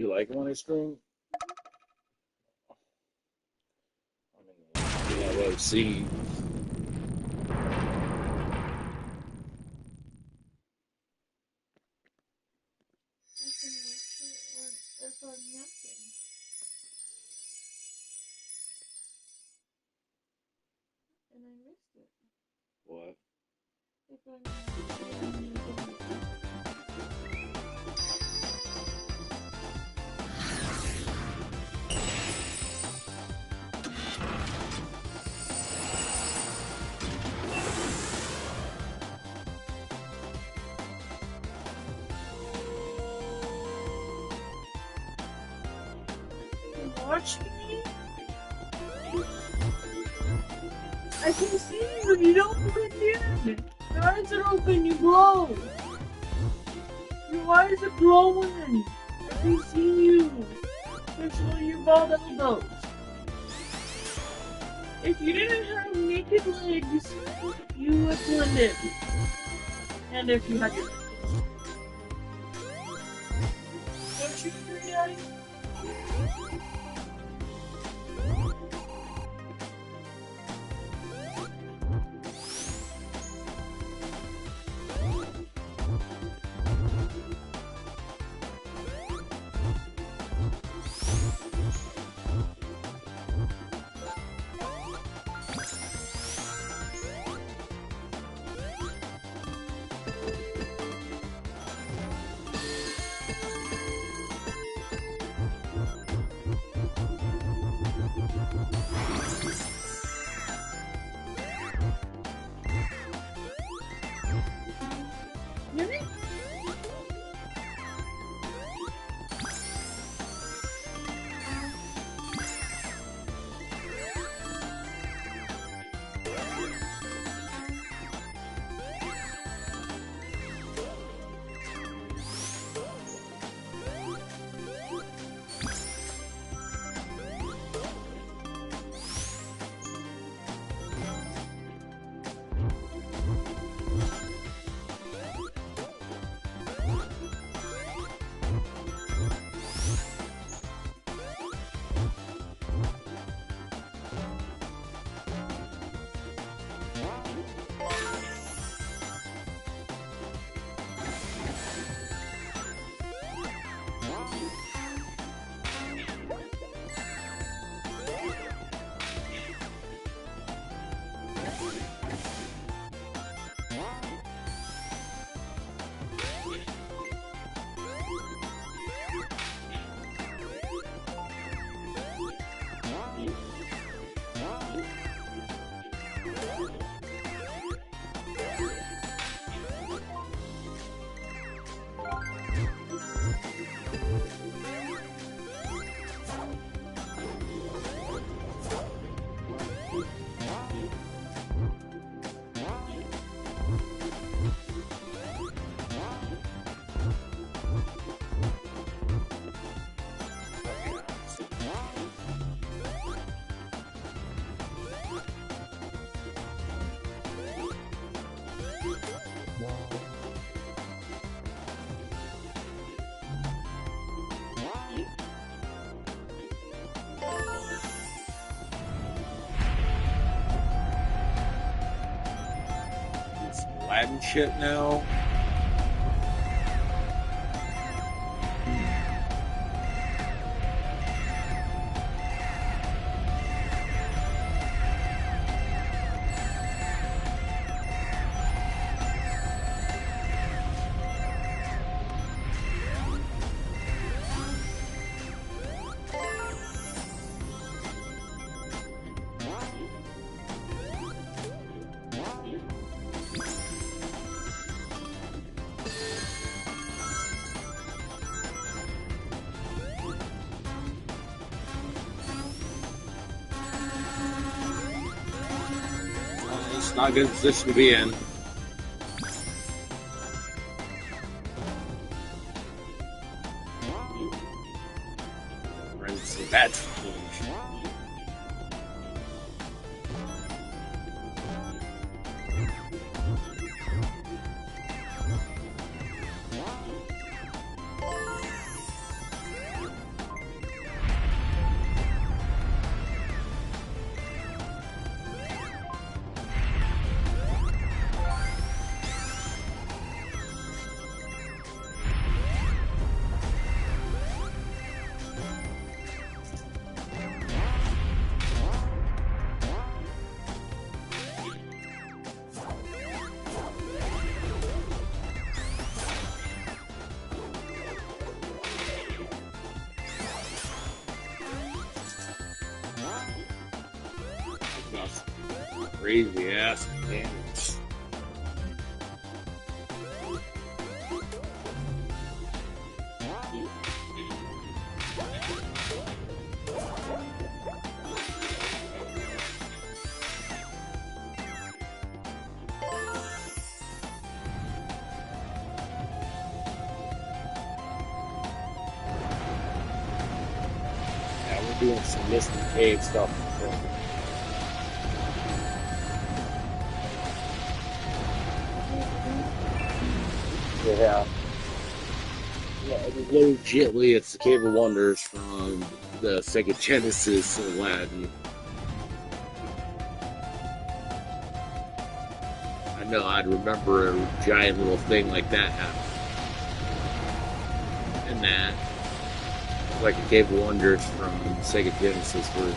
You like it when I scream? Yeah, what I've seen. I can watch it when if I'm napping. And I missed it. What? If I'm napping. You watch me? I can see you, you don't look in. Your eyes are open, you glow. Your eyes are glowing. I can see you. Especially your bald elbows. If you didn't have naked legs, you would blend in. And if you had your legs. Don't you agree, Daddy? Really? Latin shit now. It's not a good position to be in. We're in some bad situation. crazy ass mechanics. Yeah, we're doing some missing cave stuff. Yeah. Yeah, legitly, it's the Cave of Wonders from the Sega Genesis Aladdin. I know I'd remember a giant little thing like that happening. And that, like a Cave of Wonders from the Sega Genesis version.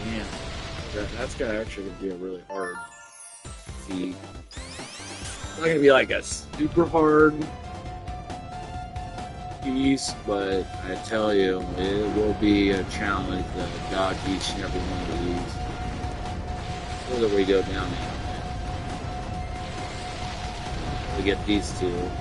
Damn. That's gonna actually be a really hard feat. It's not gonna be like a super hard piece, but I tell you, it will be a challenge to dodge each and every one of these. Whether we go down there, we get these two.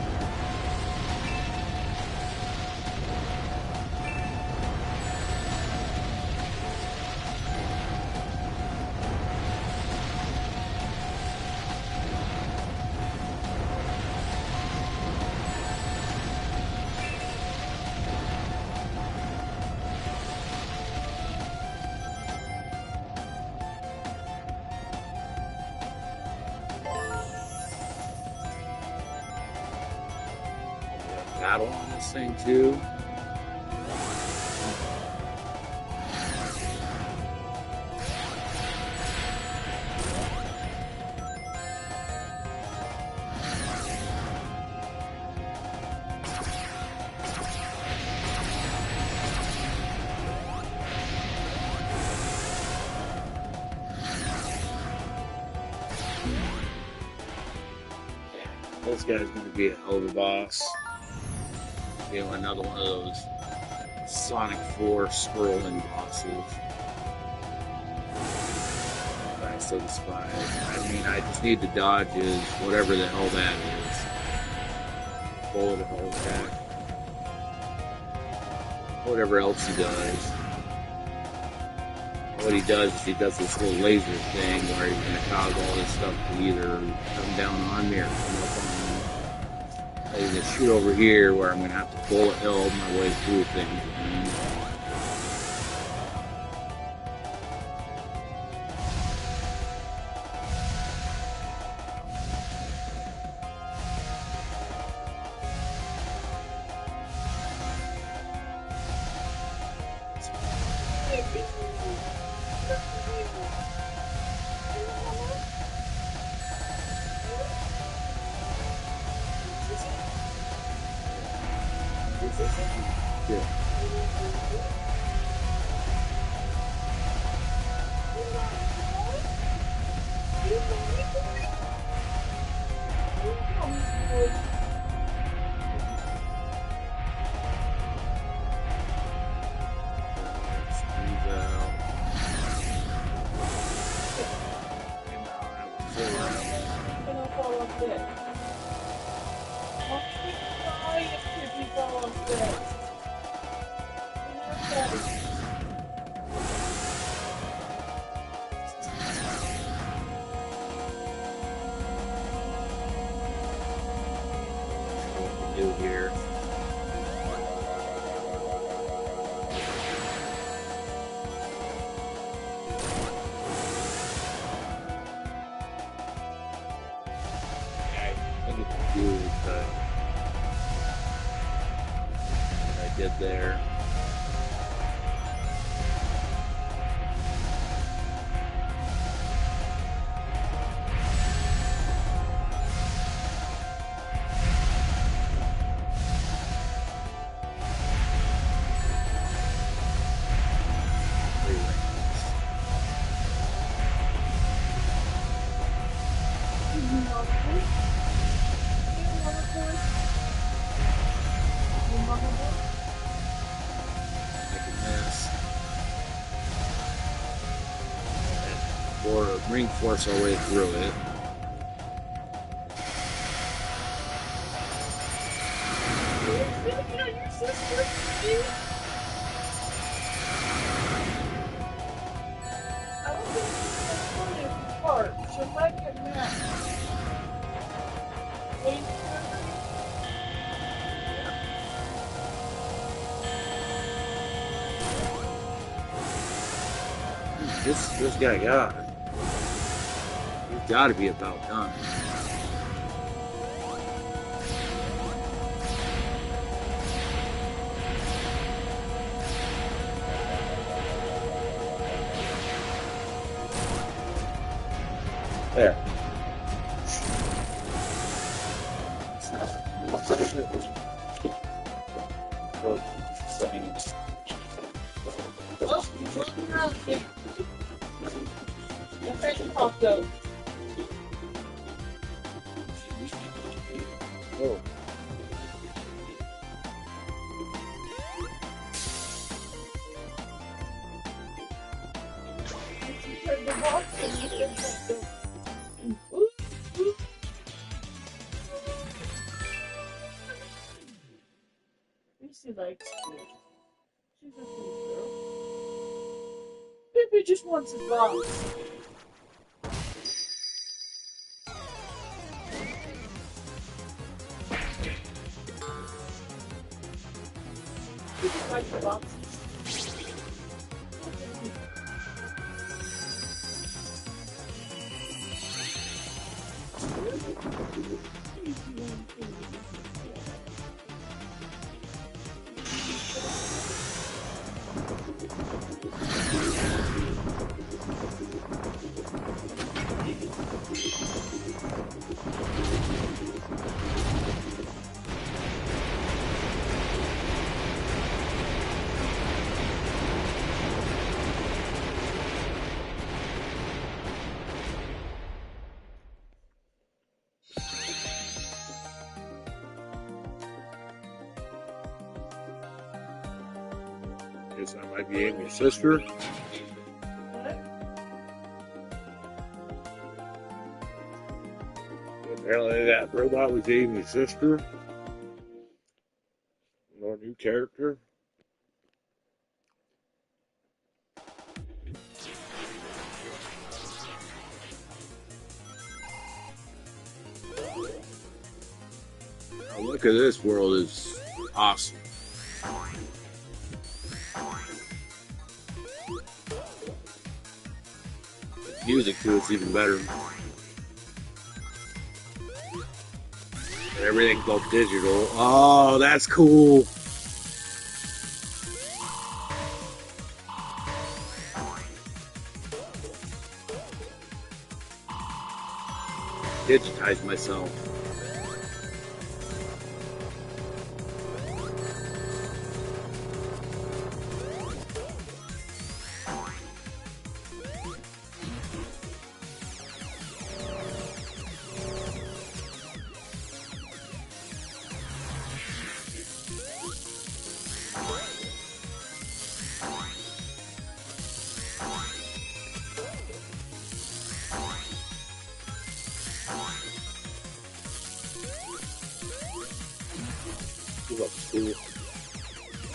Battle on this thing too. This guy's gonna be a hell of a boss. You know, another one of those Sonic 4 scrolling bosses. I so despise. I mean, I just need to dodge his whatever the hell that is. Bullet hell attack. Whatever else he does. What he does is he does this little laser thing where he's going to cause all this stuff to either come down on me or come up on me. He's going to shoot over here where I'm going to have to bullet hell my way through things. Yeah. Here. I think it's good, but what I did there. or reinforce our way through it. I don't think she's going to part. She might get mad. Wait, This guy he's got to be about done. There. oh, he's looking around here. The fish popped out. Oh. She turned the box and the fish popped out. Ooh, ooh. Lucy likes fish. She's a food girl. Pippi just wants a box. Pippi likes the boxes. Guess I might be Amy's sister. What? Apparently that robot was Amy's sister. No new character. Now look at this world, is awesome. The music to it's even better. And everything's all digital. Oh, that's cool. Digitize myself. It looks cool.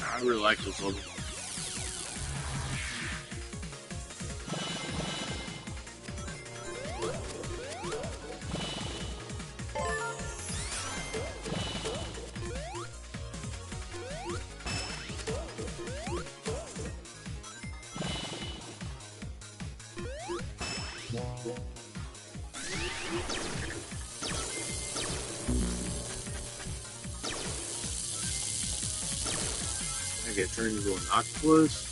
I really like this one. I get turned into an octopus.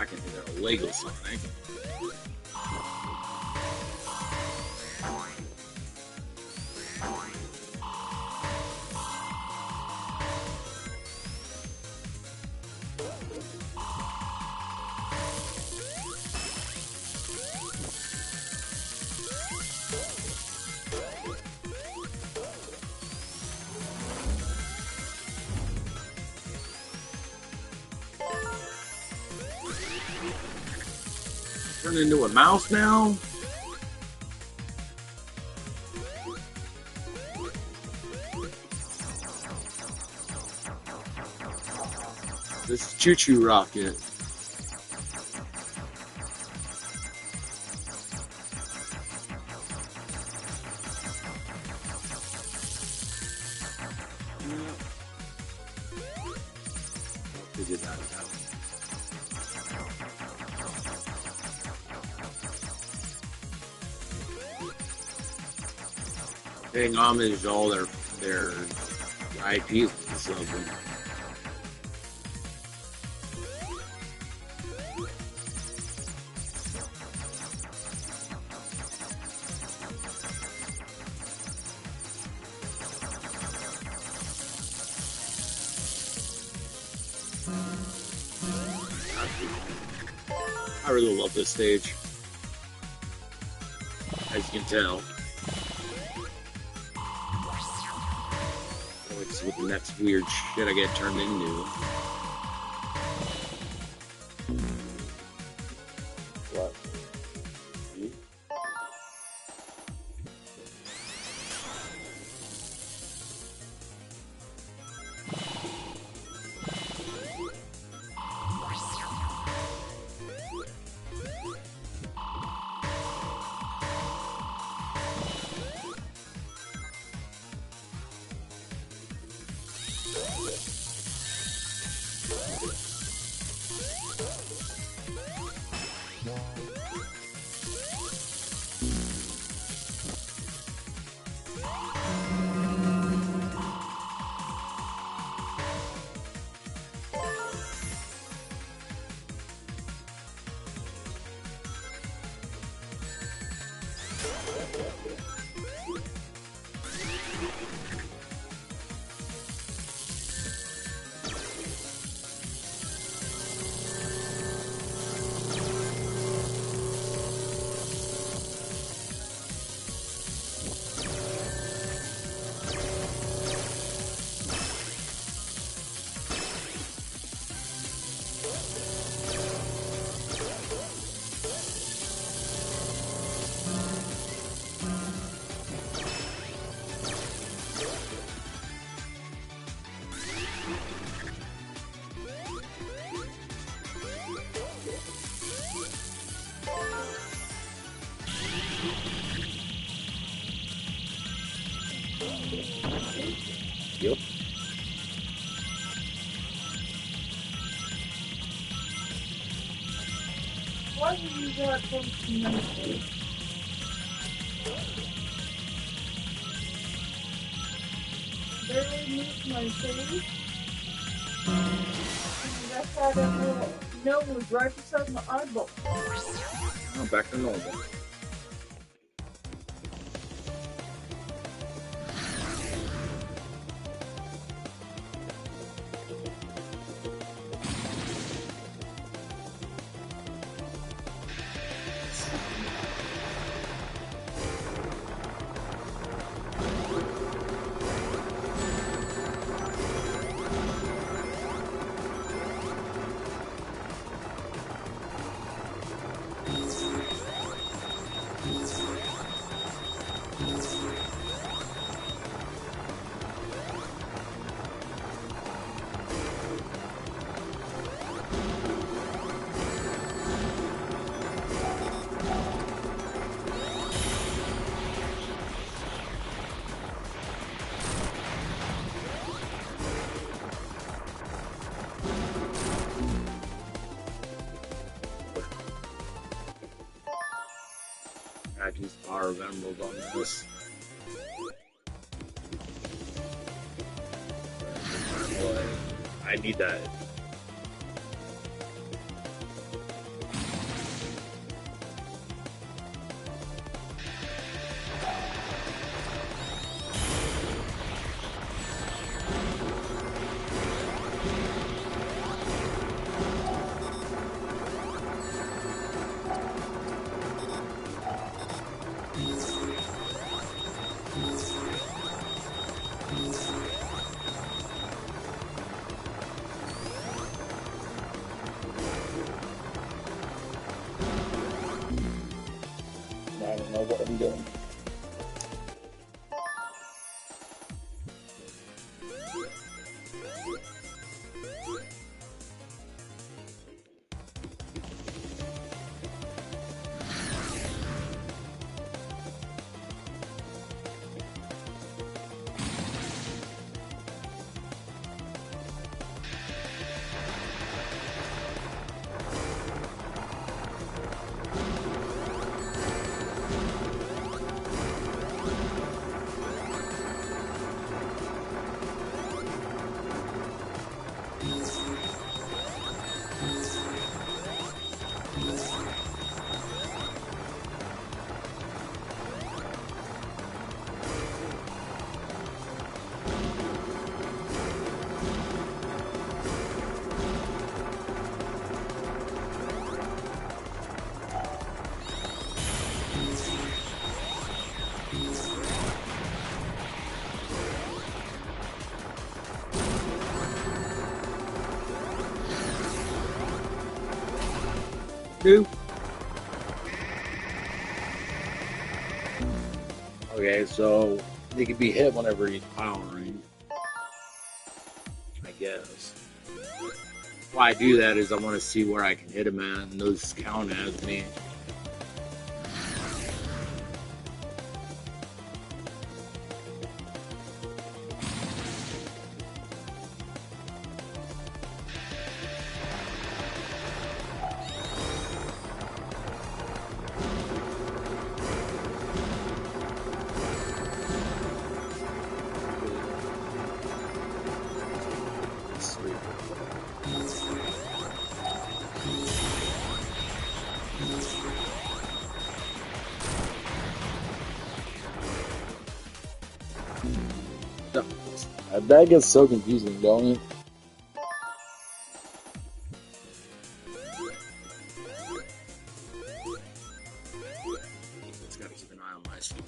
back into the Lego Sonic. Turn into a mouse now? This is Choo Choo Rocket. Figure that out. Paying homage to all their IP of them. I really love this stage, as you can tell. What's with the next weird shit I get turned into? What? You? Yep. Why did you got something nice? Barely moved my face. And that's how that little note was right beside my eyeball. Oh, back to normal. I use Power of Emerald on this. I need that. I don't know what I'm doing. Okay, so they can be hit whenever he's powering, I guess. Why I do that is I want to see where I can hit him at, and those count as me. That gets so confusing, don't it? Just gotta keep an eye on my stuff.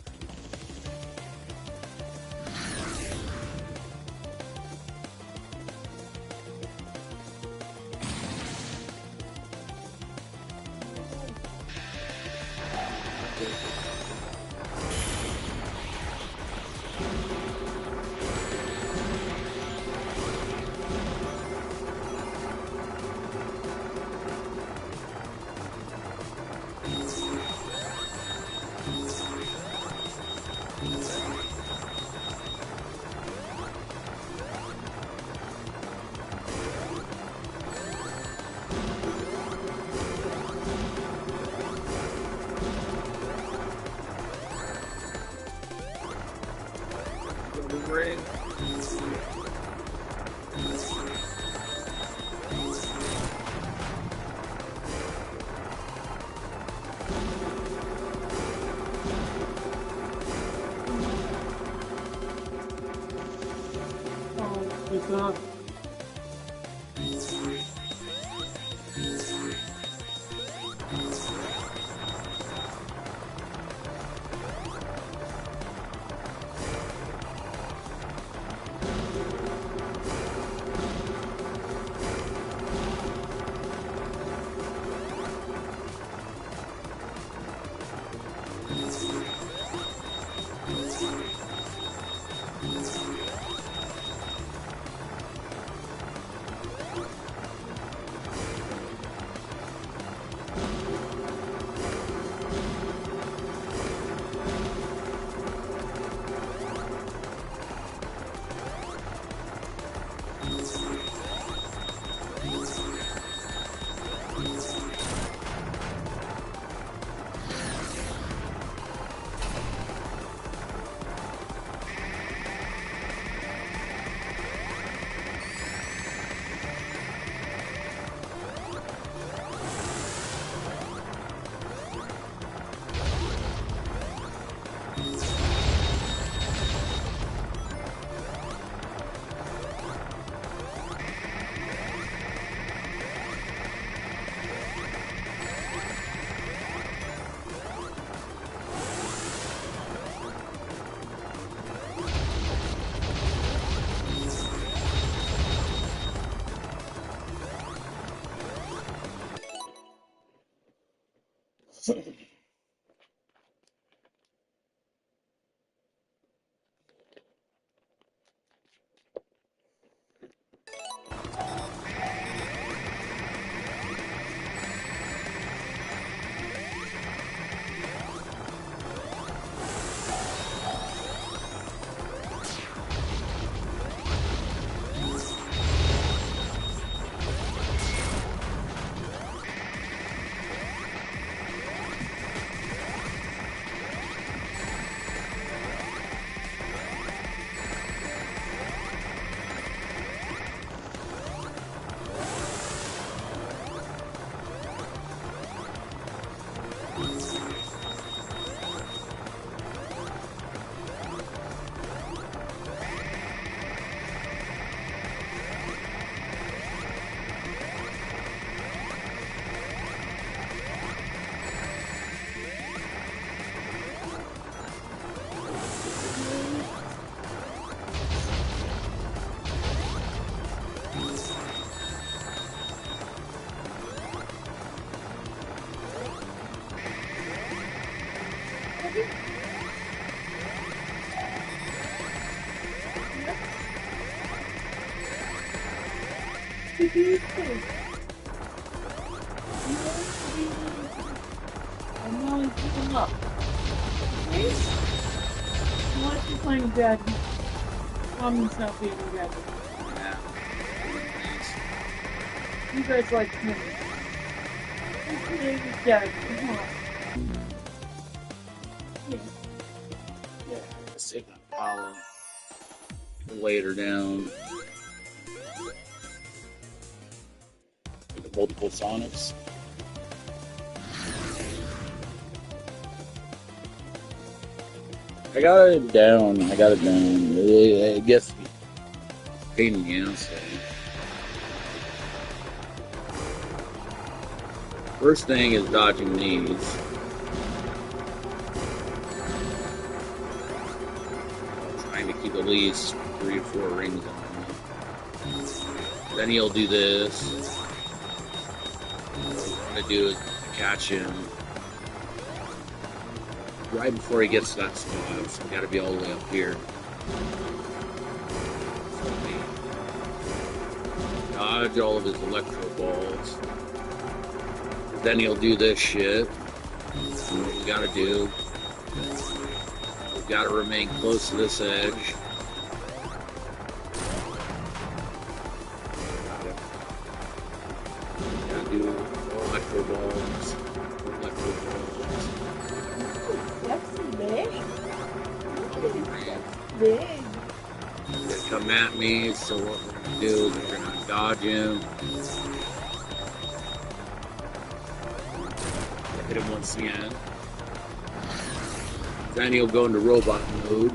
Ring. What's up? I'm not keeping up. Okay? Watch you playing Daddy. Mommy's not being Daddy. Yeah. You guys like me. You play with Daddy. Come on. Yeah, let's take that power. Later down. The multiple Sonics. I got it down. I guess pain in the ass. First thing is dodging these. Trying to keep at least 3 or 4 rings on him. Then he'll do this. What I'm going to do is catch him right before he gets to that spot. So we got to be all the way up here. Dodge all of his electro balls. Then he'll do this shit. And what we gotta do, we've gotta remain close to this edge. Gotta do electro balls. Electro balls. That's big. Big. He's gonna come at me, so what we're gonna do is we're gonna dodge him. Hit him once again. Then he'll go into robot mode.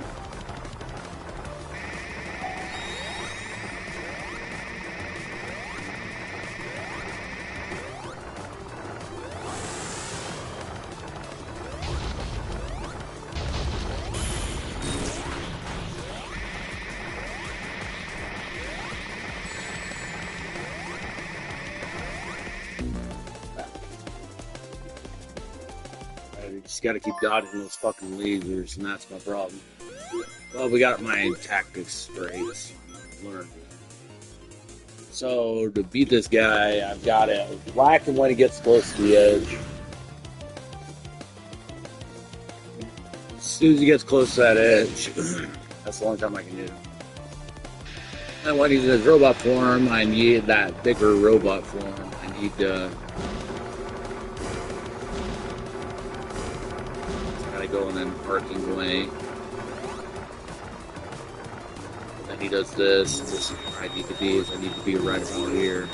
Just gotta keep dodging those fucking lasers, and that's my problem. Well, we got my tactics straight, so I'm learning. So, to beat this guy, I've got to whack him when he gets close to the edge. As soon as he gets close to that edge, that's the only time I can hit him. And when he's in his robot form, I need that bigger robot form. I need go in an arcing way. Then he does this. This is where I need to be. I need to be right about here.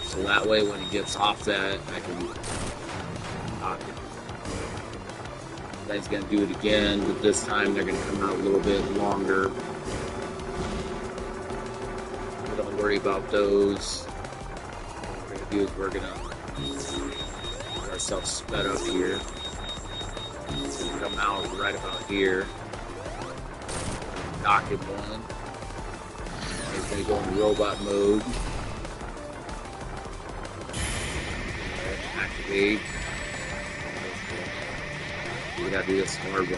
So that way, when he gets off that, I can knock him. Then he's gonna do it again, but this time they're gonna come out a little bit longer. Don't worry about those. What we're gonna do is we're gonna get ourselves sped up here. Come out right about here. Knock him one. He's going to go into robot mode. Back Wait. We gotta do this hard way.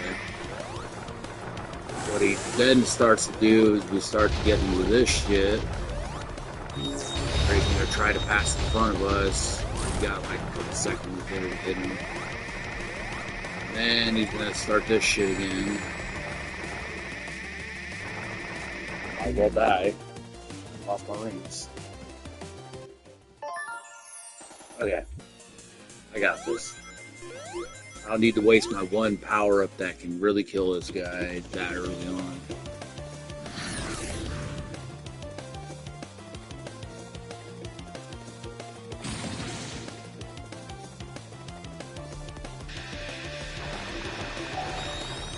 What he then starts to do is we start to get into this shit. Where he's gonna try to pass in front of us. We got like a couple seconds there to hit him. Then he's gonna start this shit again. I will die. Lost my rings. Okay. I got this. I don't need to waste my one power up that can really kill this guy that early on.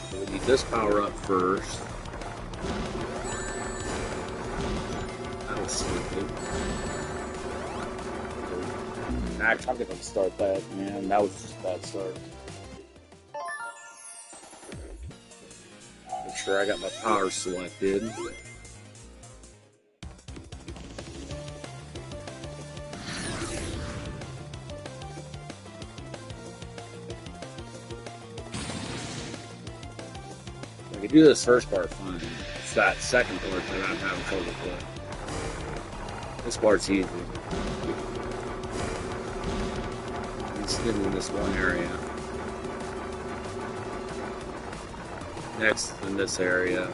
So we need this power up first. That'll save it. Actually, I'm gonna start that, man. That was just a bad start. Make sure I got my power selected. I can do this first part fine. It's that second part that I'm having trouble with. This part's easy. In this one area. Next in this area.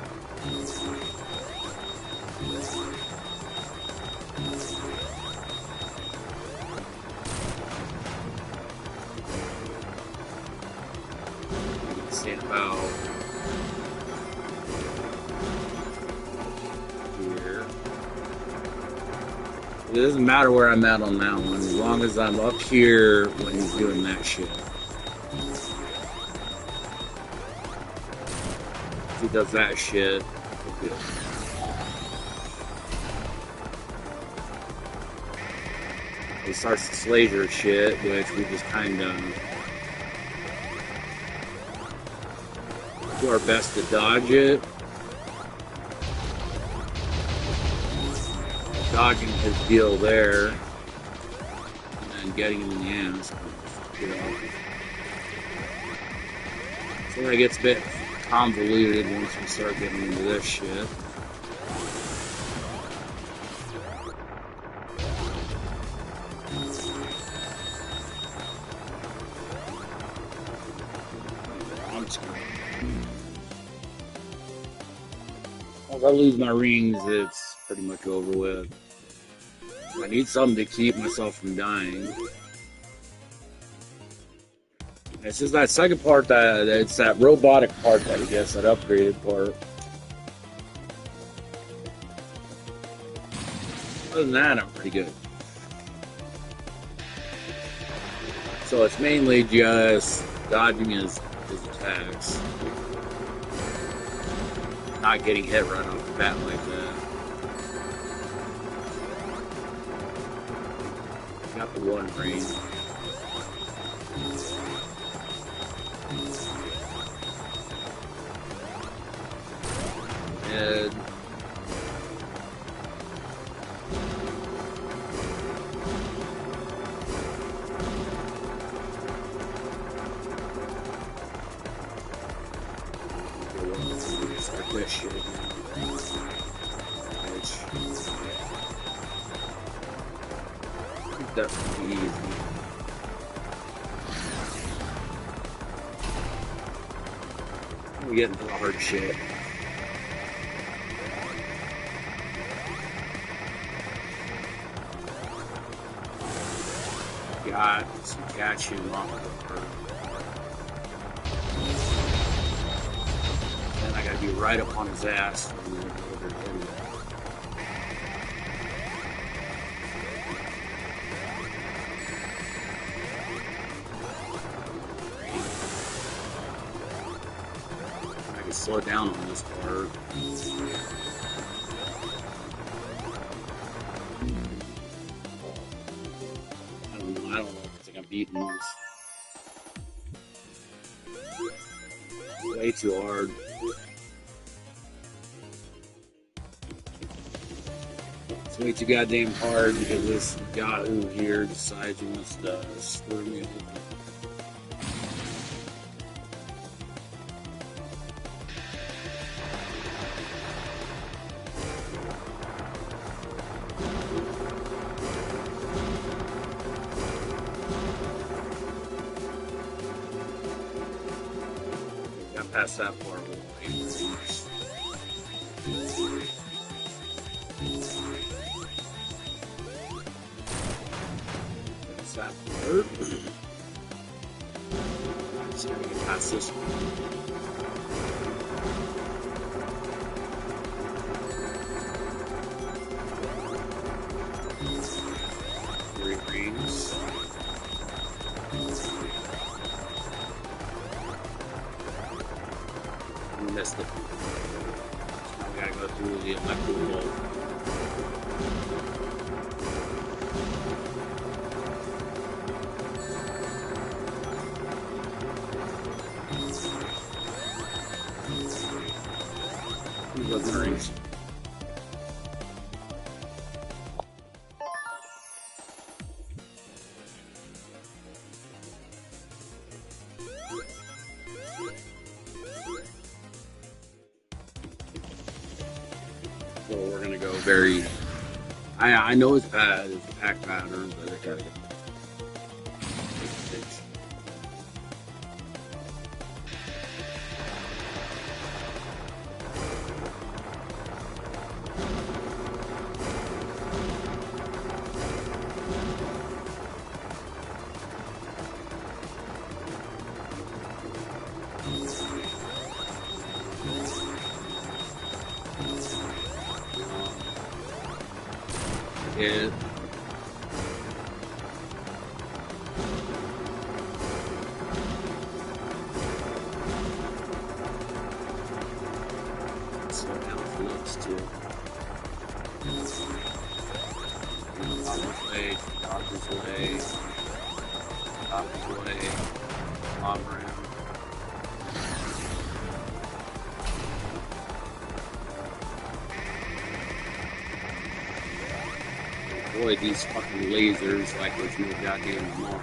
Stand about here. It doesn't matter where I'm at on that one, as long as I'm up here when he's doing that shit. If he does that shit, we're good. He starts this laser shit, which we just kind of do our best to dodge it. Dodging his deal there, and then getting him in the ass. You know. So it gets a bit convoluted once we start getting into this shit. If I lose my rings, it's pretty much over with. I need something to keep myself from dying. It's just that second part that it's that robotic part that I guess that upgraded part. Other than that, I'm pretty good. So it's mainly just dodging his attacks. Not getting hit right off the bat like that. Got the one ring. And start this shit again. Definitely easy. We get into the hard shit. Got some catching off of her. Then I gotta be right up on his ass. Slow down on this part. I don't know. I don't think I'm beating this. Way too hard. It's way too goddamn hard because this Yahoo here decides he wants to screw me over. Got past that part. That's that part. Let's see if we can pass this one. Three rings. Missed it. Now we gotta go through the electrical. The rings. So we're gonna go very. I know it's bad, it's a pack pattern, but I gotta go. Yeah. Slow down for looks too. Dodger's way, Dodger's way, Dodger's way, on ramp. Avoid these fucking lasers like there's no goddamn tomorrow.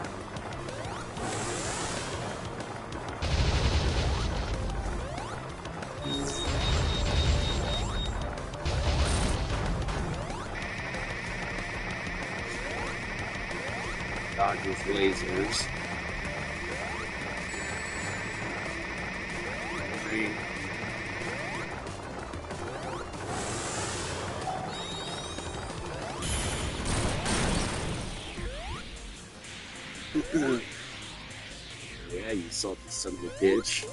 Dodgers lasers. Green. Yeah, you salty son of a bitch.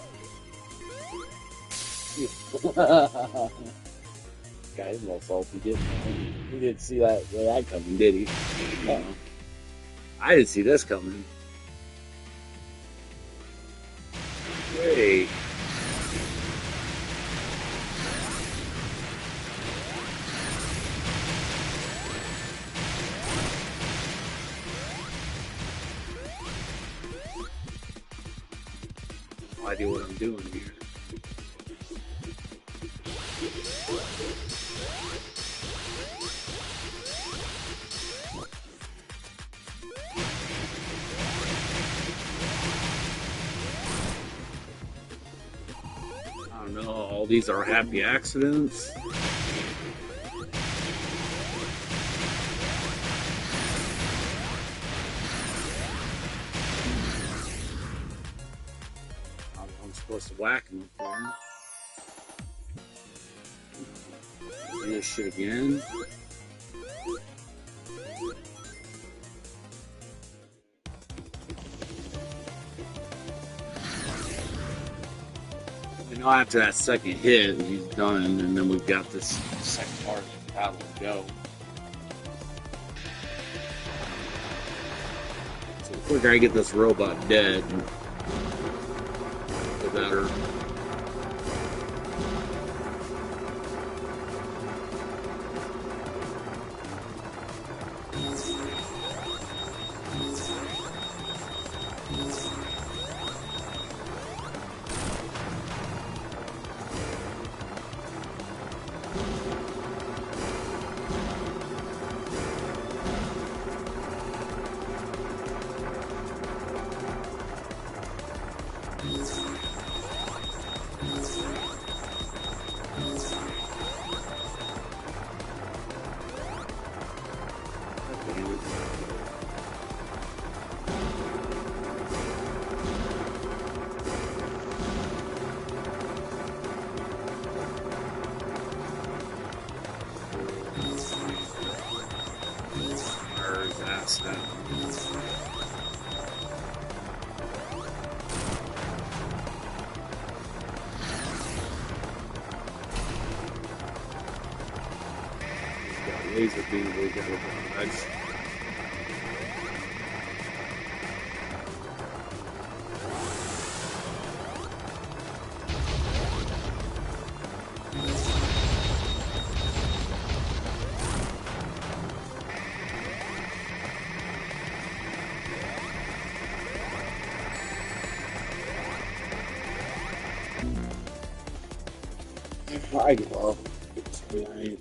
Guy's all salty, didn't he? He didn't see that coming, did he? No. I didn't see this coming. Wait. No idea what I'm doing here. I don't know, all these are happy accidents. I'm supposed to whack him up there. Do this shit again. You know, after that second hit, he's done, and then we've got this second part of the battle to go. So the quicker I get this robot dead, the better. Where is that at? Got laser beam, we got a dodge. I give up. It's tonight.